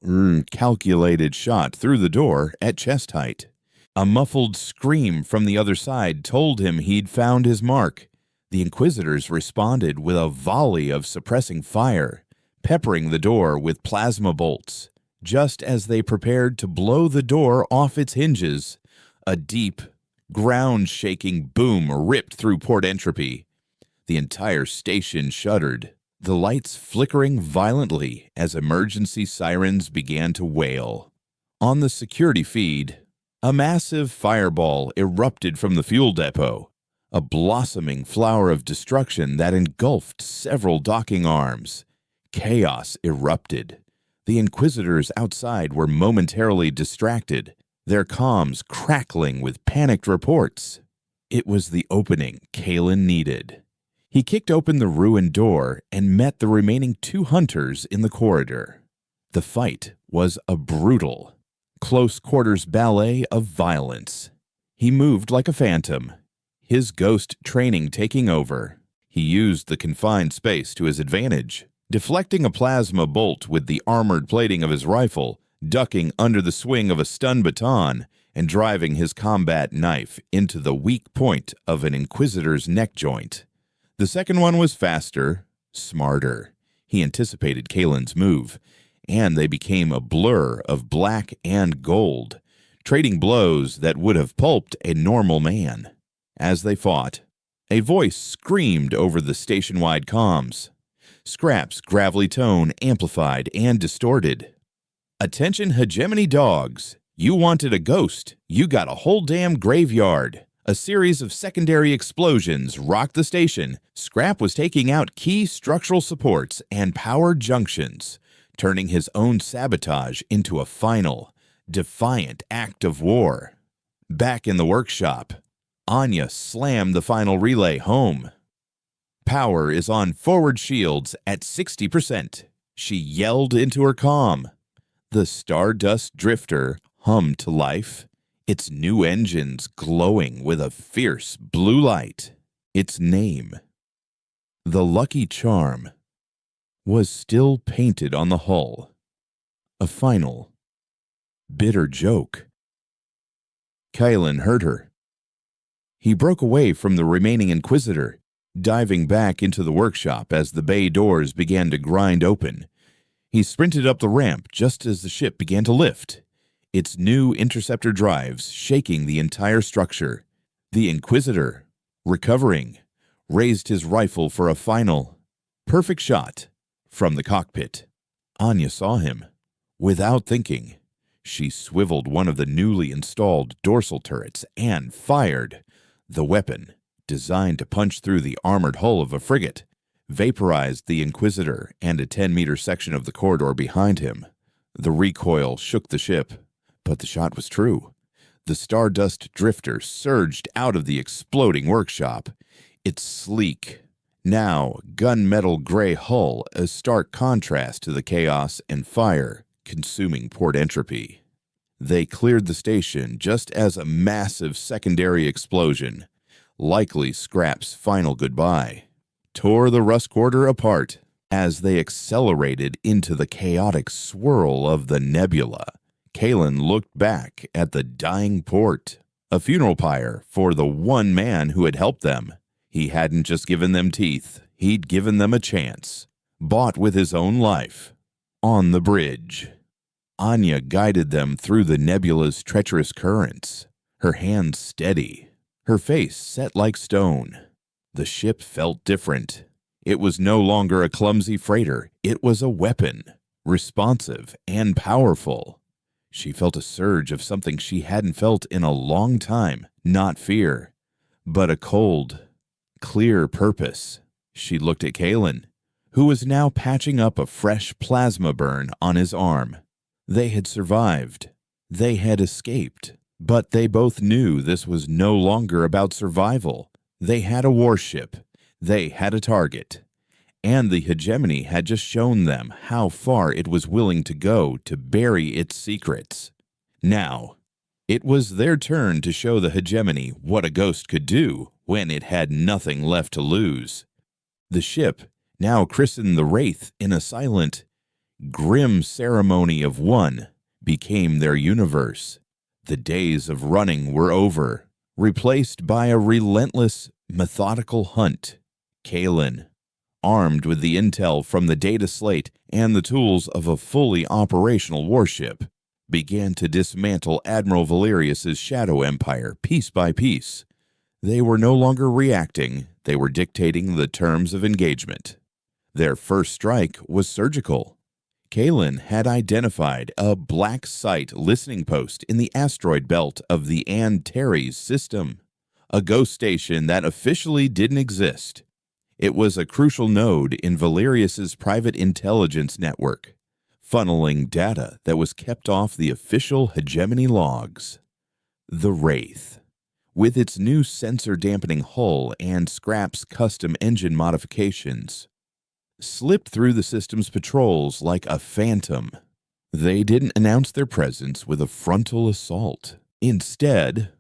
calculated shot through the door at chest height. A muffled scream from the other side told him he'd found his mark. The Inquisitors responded with a volley of suppressing fire, peppering the door with plasma bolts. Just as they prepared to blow the door off its hinges, a deep, ground-shaking boom ripped through port entropy. The entire station shuddered, the lights flickering violently as emergency sirens began to wail. On the security feed, a massive fireball erupted from the fuel depot, a blossoming flower of destruction that engulfed several docking arms. Chaos erupted. The Inquisitors outside were momentarily distracted, their comms crackling with panicked reports. It was the opening Kalen needed. He kicked open the ruined door and met the remaining 2 hunters in the corridor. The fight was a brutal, close-quarters ballet of violence. He moved like a phantom, his ghost training taking over. He used the confined space to his advantage, deflecting a plasma bolt with the armored plating of his rifle, ducking under the swing of a stun baton, and driving his combat knife into the weak point of an Inquisitor's neck joint. The second one was faster, smarter. He anticipated Kalen's move, and they became a blur of black and gold, trading blows that would have pulped a normal man. As they fought, a voice screamed over the station-wide comms. Scrap's gravelly tone amplified and distorted. "Attention hegemony dogs. You wanted a ghost. You got a whole damn graveyard." A series of secondary explosions rocked the station. Scrap was taking out key structural supports and power junctions, turning his own sabotage into a final, defiant act of war. Back in the workshop, Anya slammed the final relay home. "Power is on forward shields at 60%. She yelled into her comm. The Stardust Drifter hummed to life, its new engines glowing with a fierce blue light. Its name, the Lucky Charm, was still painted on the hull. A final, bitter joke. Kalen heard her. He broke away from the remaining Inquisitor, diving back into the workshop as the bay doors began to grind open. He sprinted up the ramp just as the ship began to lift, its new interceptor drives shaking the entire structure. The Inquisitor, recovering, raised his rifle for a final, perfect shot from the cockpit. Anya saw him. Without thinking, she swiveled one of the newly installed dorsal turrets and fired. The weapon, designed to punch through the armored hull of a frigate, vaporized the Inquisitor and a 10-meter section of the corridor behind him. The recoil shook the ship, but the shot was true. The Stardust Drifter surged out of the exploding workshop, its sleek, now gunmetal gray hull a stark contrast to the chaos and fire consuming port entropy. They cleared the station just as a massive secondary explosion, likely Scrap's final goodbye, tore the Rust Quarter apart as they accelerated into the chaotic swirl of the nebula. Kalen looked back at the dying port, a funeral pyre for the one man who had helped them. He hadn't just given them teeth, he'd given them a chance, bought with his own life. On the bridge, Anya guided them through the nebula's treacherous currents, her hands steady, her face set like stone. The ship felt different. It was no longer a clumsy freighter. It was a weapon, responsive and powerful. She felt a surge of something she hadn't felt in a long time, not fear, but a cold, clear purpose. She looked at Kalen, who was now patching up a fresh plasma burn on his arm. They had survived. They had escaped. But they both knew this was no longer about survival. They had a warship. They had a target. And the hegemony had just shown them how far it was willing to go to bury its secrets. Now, it was their turn to show the hegemony what a ghost could do when it had nothing left to lose. The ship, now christened the Wraith in a silent, grim ceremony of one, became their universe. The days of running were over, replaced by a relentless, methodical hunt. Kalen, armed with the intel from the data slate and the tools of a fully operational warship, began to dismantle Admiral Valerius's shadow empire piece by piece. They were no longer reacting, they were dictating the terms of engagement. Their first strike was surgical. Kalen had identified a black site listening post in the asteroid belt of the Antares system, a ghost station that officially didn't exist. It was a crucial node in Valerius's private intelligence network, funneling data that was kept off the official hegemony logs. The Wraith, with its new sensor-dampening hull and Scrap's custom engine modifications, slipped through the system's patrols like a phantom. They didn't announce their presence with a frontal assault. Instead,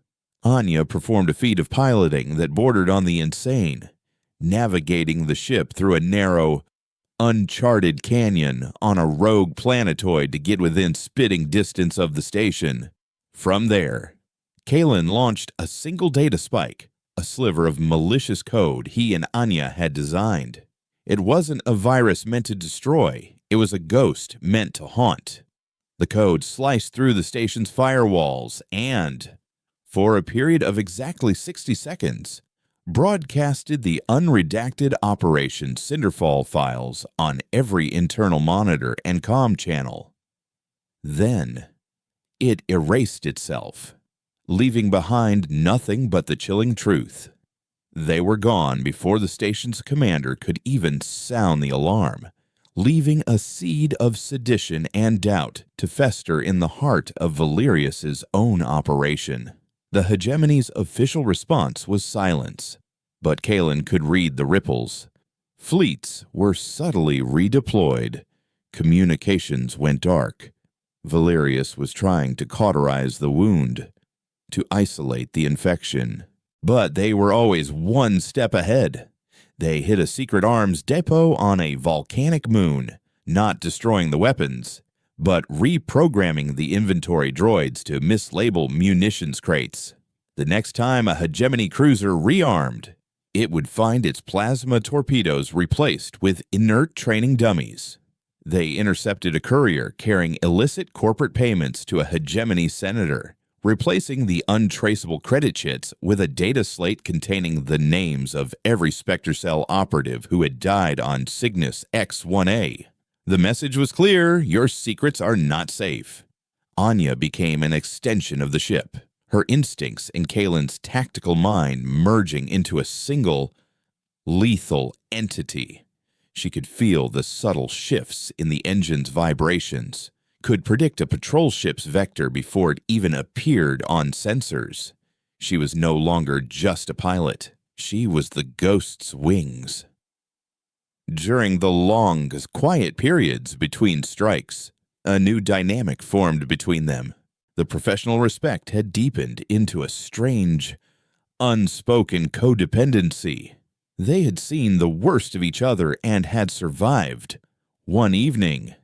Anya performed a feat of piloting that bordered on the insane, navigating the ship through a narrow, uncharted canyon on a rogue planetoid to get within spitting distance of the station. From there, Kalen launched a single data spike, a sliver of malicious code he and Anya had designed. It wasn't a virus meant to destroy, it was a ghost meant to haunt. The code sliced through the station's firewalls and, for a period of exactly 60 seconds, broadcasted the unredacted Operation Cinderfall files on every internal monitor and comm channel. Then, it erased itself, leaving behind nothing but the chilling truth. They were gone before the station's commander could even sound the alarm, leaving a seed of sedition and doubt to fester in the heart of Valerius's own operation. The hegemony's official response was silence, but Kalen could read the ripples. Fleets were subtly redeployed. Communications went dark. Valerius was trying to cauterize the wound, to isolate the infection. But they were always one step ahead. They hit a secret arms depot on a volcanic moon, not destroying the weapons, but reprogramming the inventory droids to mislabel munitions crates. The next time a hegemony cruiser rearmed, it would find its plasma torpedoes replaced with inert training dummies. They intercepted a courier carrying illicit corporate payments to a hegemony senator, replacing the untraceable credit chits with a data slate containing the names of every Spectre Cell operative who had died on Cygnus X-1A. The message was clear: your secrets are not safe. Anya became an extension of the ship, her instincts and Kalen's tactical mind merging into a single, lethal entity. She could feel the subtle shifts in the engine's vibrations, could predict a patrol ship's vector before it even appeared on sensors. She was no longer just a pilot. She was the ghost's wings. During the long, quiet periods between strikes, a new dynamic formed between them. The professional respect had deepened into a strange, unspoken codependency. They had seen the worst of each other and had survived. One evening,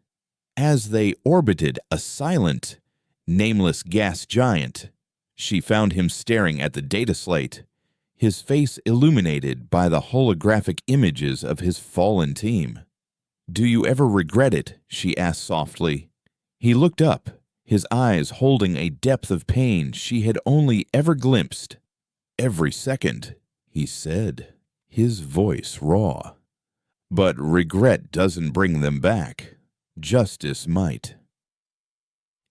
as they orbited a silent, nameless gas giant, she found him staring at the data slate, his face illuminated by the holographic images of his fallen team. "Do you ever regret it?" she asked softly. He looked up, his eyes holding a depth of pain she had only ever glimpsed. "Every second," he said, his voice raw. "But regret doesn't bring them back. Justice might."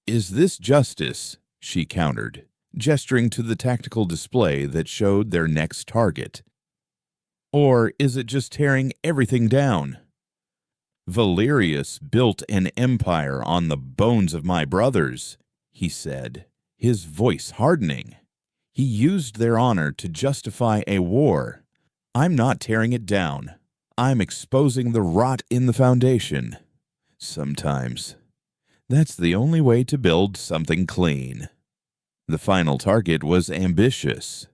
Is this justice? She countered, gesturing to the tactical display that showed their next target. Or is it just tearing everything down? Valerius built an empire on the bones of my brothers, he said, his voice hardening. He used their honor to justify a war. I'm not tearing it down. I'm exposing the rot in the foundation. Sometimes. That's the only way to build something clean. The final target was ambitious,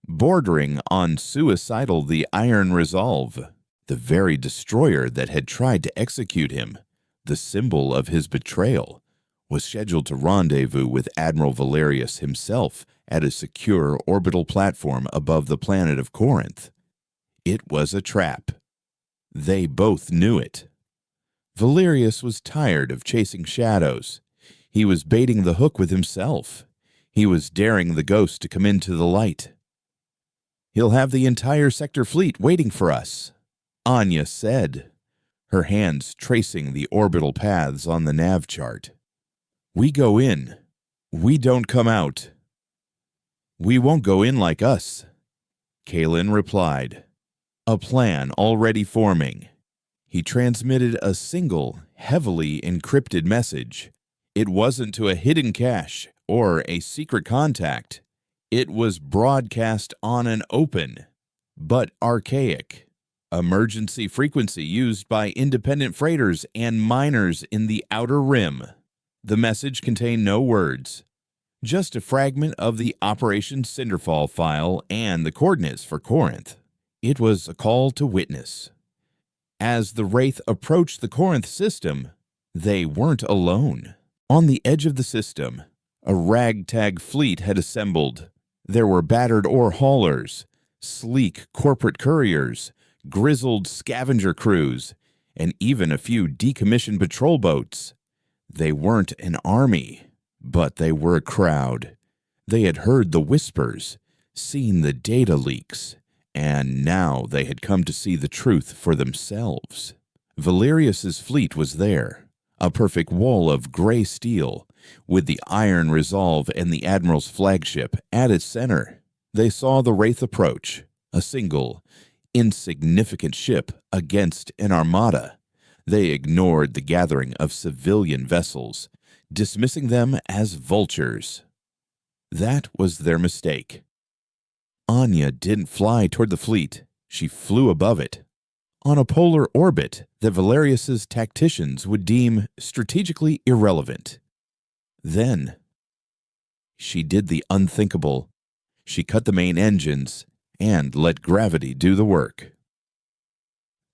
bordering on suicidal. The Iron Resolve, the very destroyer that had tried to execute him, the symbol of his betrayal, was scheduled to rendezvous with Admiral Valerius himself at a secure orbital platform above the planet of Corinth. It was a trap. They both knew it. Valerius was tired of chasing shadows. He was baiting the hook with himself. He was daring the ghost to come into the light. He'll have the entire sector fleet waiting for us, Anya said, her hands tracing the orbital paths on the nav chart. We go in. We don't come out. We won't go in like us, Kalen replied, a plan already forming. He transmitted a single, heavily encrypted message. It wasn't to a hidden cache or a secret contact. It was broadcast on an open, but archaic, emergency frequency used by independent freighters and miners in the Outer Rim. The message contained no words, just a fragment of the Operation Cinderfall file and the coordinates for Corinth. It was a call to witness. As the Wraith approached the Corinth system, they weren't alone. On the edge of the system, a ragtag fleet had assembled. There were battered ore haulers, sleek corporate couriers, grizzled scavenger crews, and even a few decommissioned patrol boats. They weren't an army, but they were a crowd. They had heard the whispers, seen the data leaks, and now they had come to see the truth for themselves. Valerius's fleet was there, a perfect wall of gray steel, with the Iron Resolve and the Admiral's flagship at its center. They saw the Wraith approach, a single, insignificant ship against an armada. They ignored the gathering of civilian vessels, dismissing them as vultures. That was their mistake. Anya didn't fly toward the fleet. She flew above it, on a polar orbit that Valerius's tacticians would deem strategically irrelevant. Then, she did the unthinkable. She cut the main engines and let gravity do the work.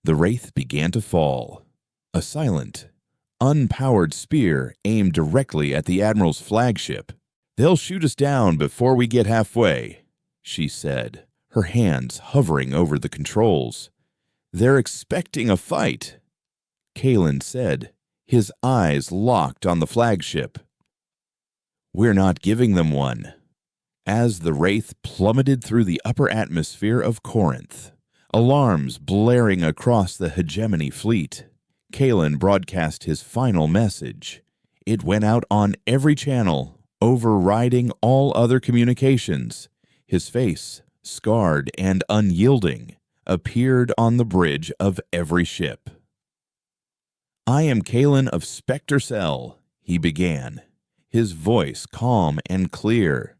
The Wraith began to fall. A silent, unpowered spear aimed directly at the Admiral's flagship. They'll shoot us down before we get halfway, she said, her hands hovering over the controls. They're expecting a fight, Kalen said, his eyes locked on the flagship. We're not giving them one. As the Wraith plummeted through the upper atmosphere of Corinth, alarms blaring across the hegemony fleet, Kalen broadcast his final message. It went out on every channel, overriding all other communications. His face, scarred and unyielding, appeared on the bridge of every ship. I am Kalen of Spectre Cell, he began, his voice calm and clear.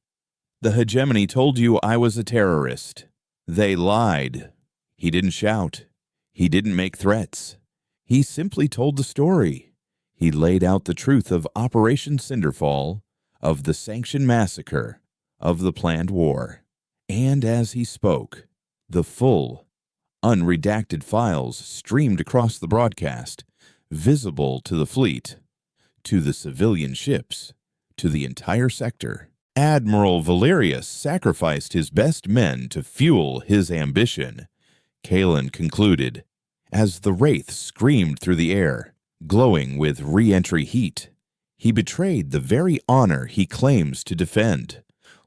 The hegemony told you I was a terrorist. They lied. He didn't shout. He didn't make threats. He simply told the story. He laid out the truth of Operation Cinderfall, of the sanctioned massacre, of the planned war. And as he spoke, the full, unredacted files streamed across the broadcast, visible to the fleet, to the civilian ships, to the entire sector. Admiral Valerius sacrificed his best men to fuel his ambition, Kalen concluded, as the Wraith screamed through the air, glowing with re-entry heat. He betrayed the very honor he claims to defend.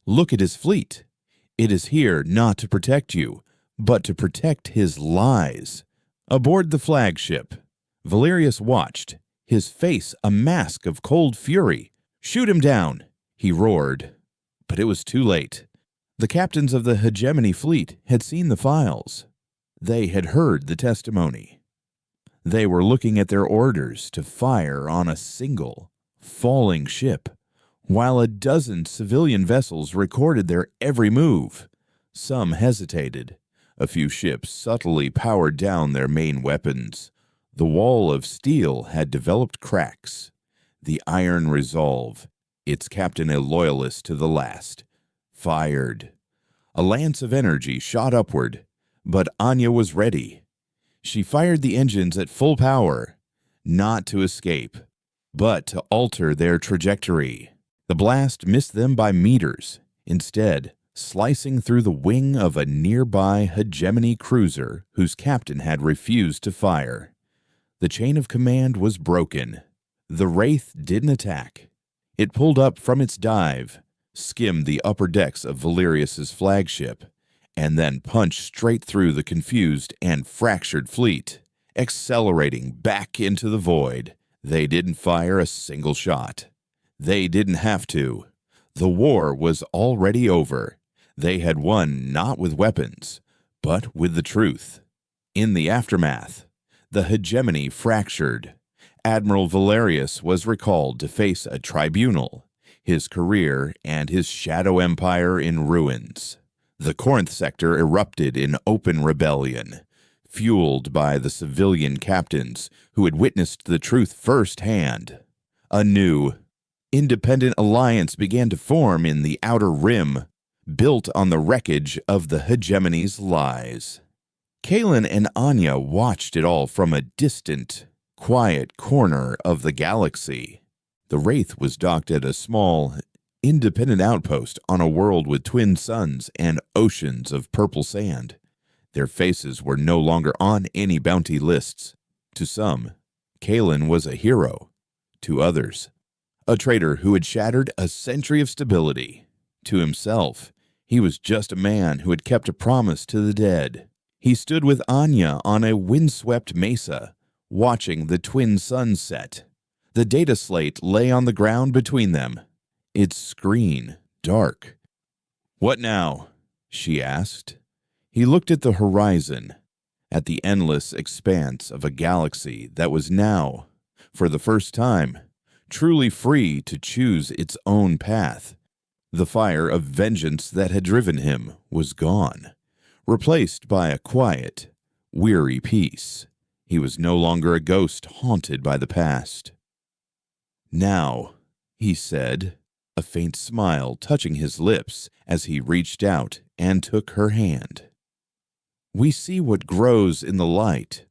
Look at his fleet. It is here not to protect you, but to protect his lies. Aboard the flagship, Valerius watched, his face a mask of cold fury, "Shoot him down!" he roared. But it was too late. The captains of the hegemony fleet had seen the files. They had heard the testimony. They were looking at their orders to fire on a single, falling ship, while a dozen civilian vessels recorded their every move. Some hesitated. A few ships subtly powered down their main weapons. The wall of steel had developed cracks. The iron resolve, its captain a loyalist to the last, fired. A lance of energy shot upward, but Anya was ready. She fired the engines at full power, not to escape, but to alter their trajectory. The blast missed them by meters, instead slicing through the wing of a nearby hegemony cruiser whose captain had refused to fire. The chain of command was broken. The Wraith didn't attack. It pulled up from its dive, skimmed the upper decks of Valerius's flagship, and then punched straight through the confused and fractured fleet, accelerating back into the void. They didn't fire a single shot. They didn't have to. The war was already over. They had won not with weapons, but with the truth. In the aftermath, the hegemony fractured. Admiral Valerius was recalled to face a tribunal, his career and his shadow empire in ruins. The Corinth sector erupted in open rebellion, fueled by the civilian captains who had witnessed the truth firsthand. A new, independent alliance began to form in the Outer Rim, built on the wreckage of the hegemony's lies. Kaelin and Anya watched it all from a distant, quiet corner of the galaxy. The Wraith was docked at a small, independent outpost on a world with twin suns and oceans of purple sand. Their faces were no longer on any bounty lists. To some, Kaelin was a hero. To others, a traitor who had shattered a century of stability. To himself, he was just a man who had kept a promise to the dead. He stood with Anya on a windswept mesa, watching the twin suns set. The data slate lay on the ground between them, its screen dark. "What now?" she asked. He looked at the horizon, at the endless expanse of a galaxy that was now, for the first time, truly free to choose its own path. The fire of vengeance that had driven him was gone, replaced by a quiet, weary peace. He was no longer a ghost haunted by the past. "Now," he said, a faint smile touching his lips as he reached out and took her hand. "We see what grows in the light,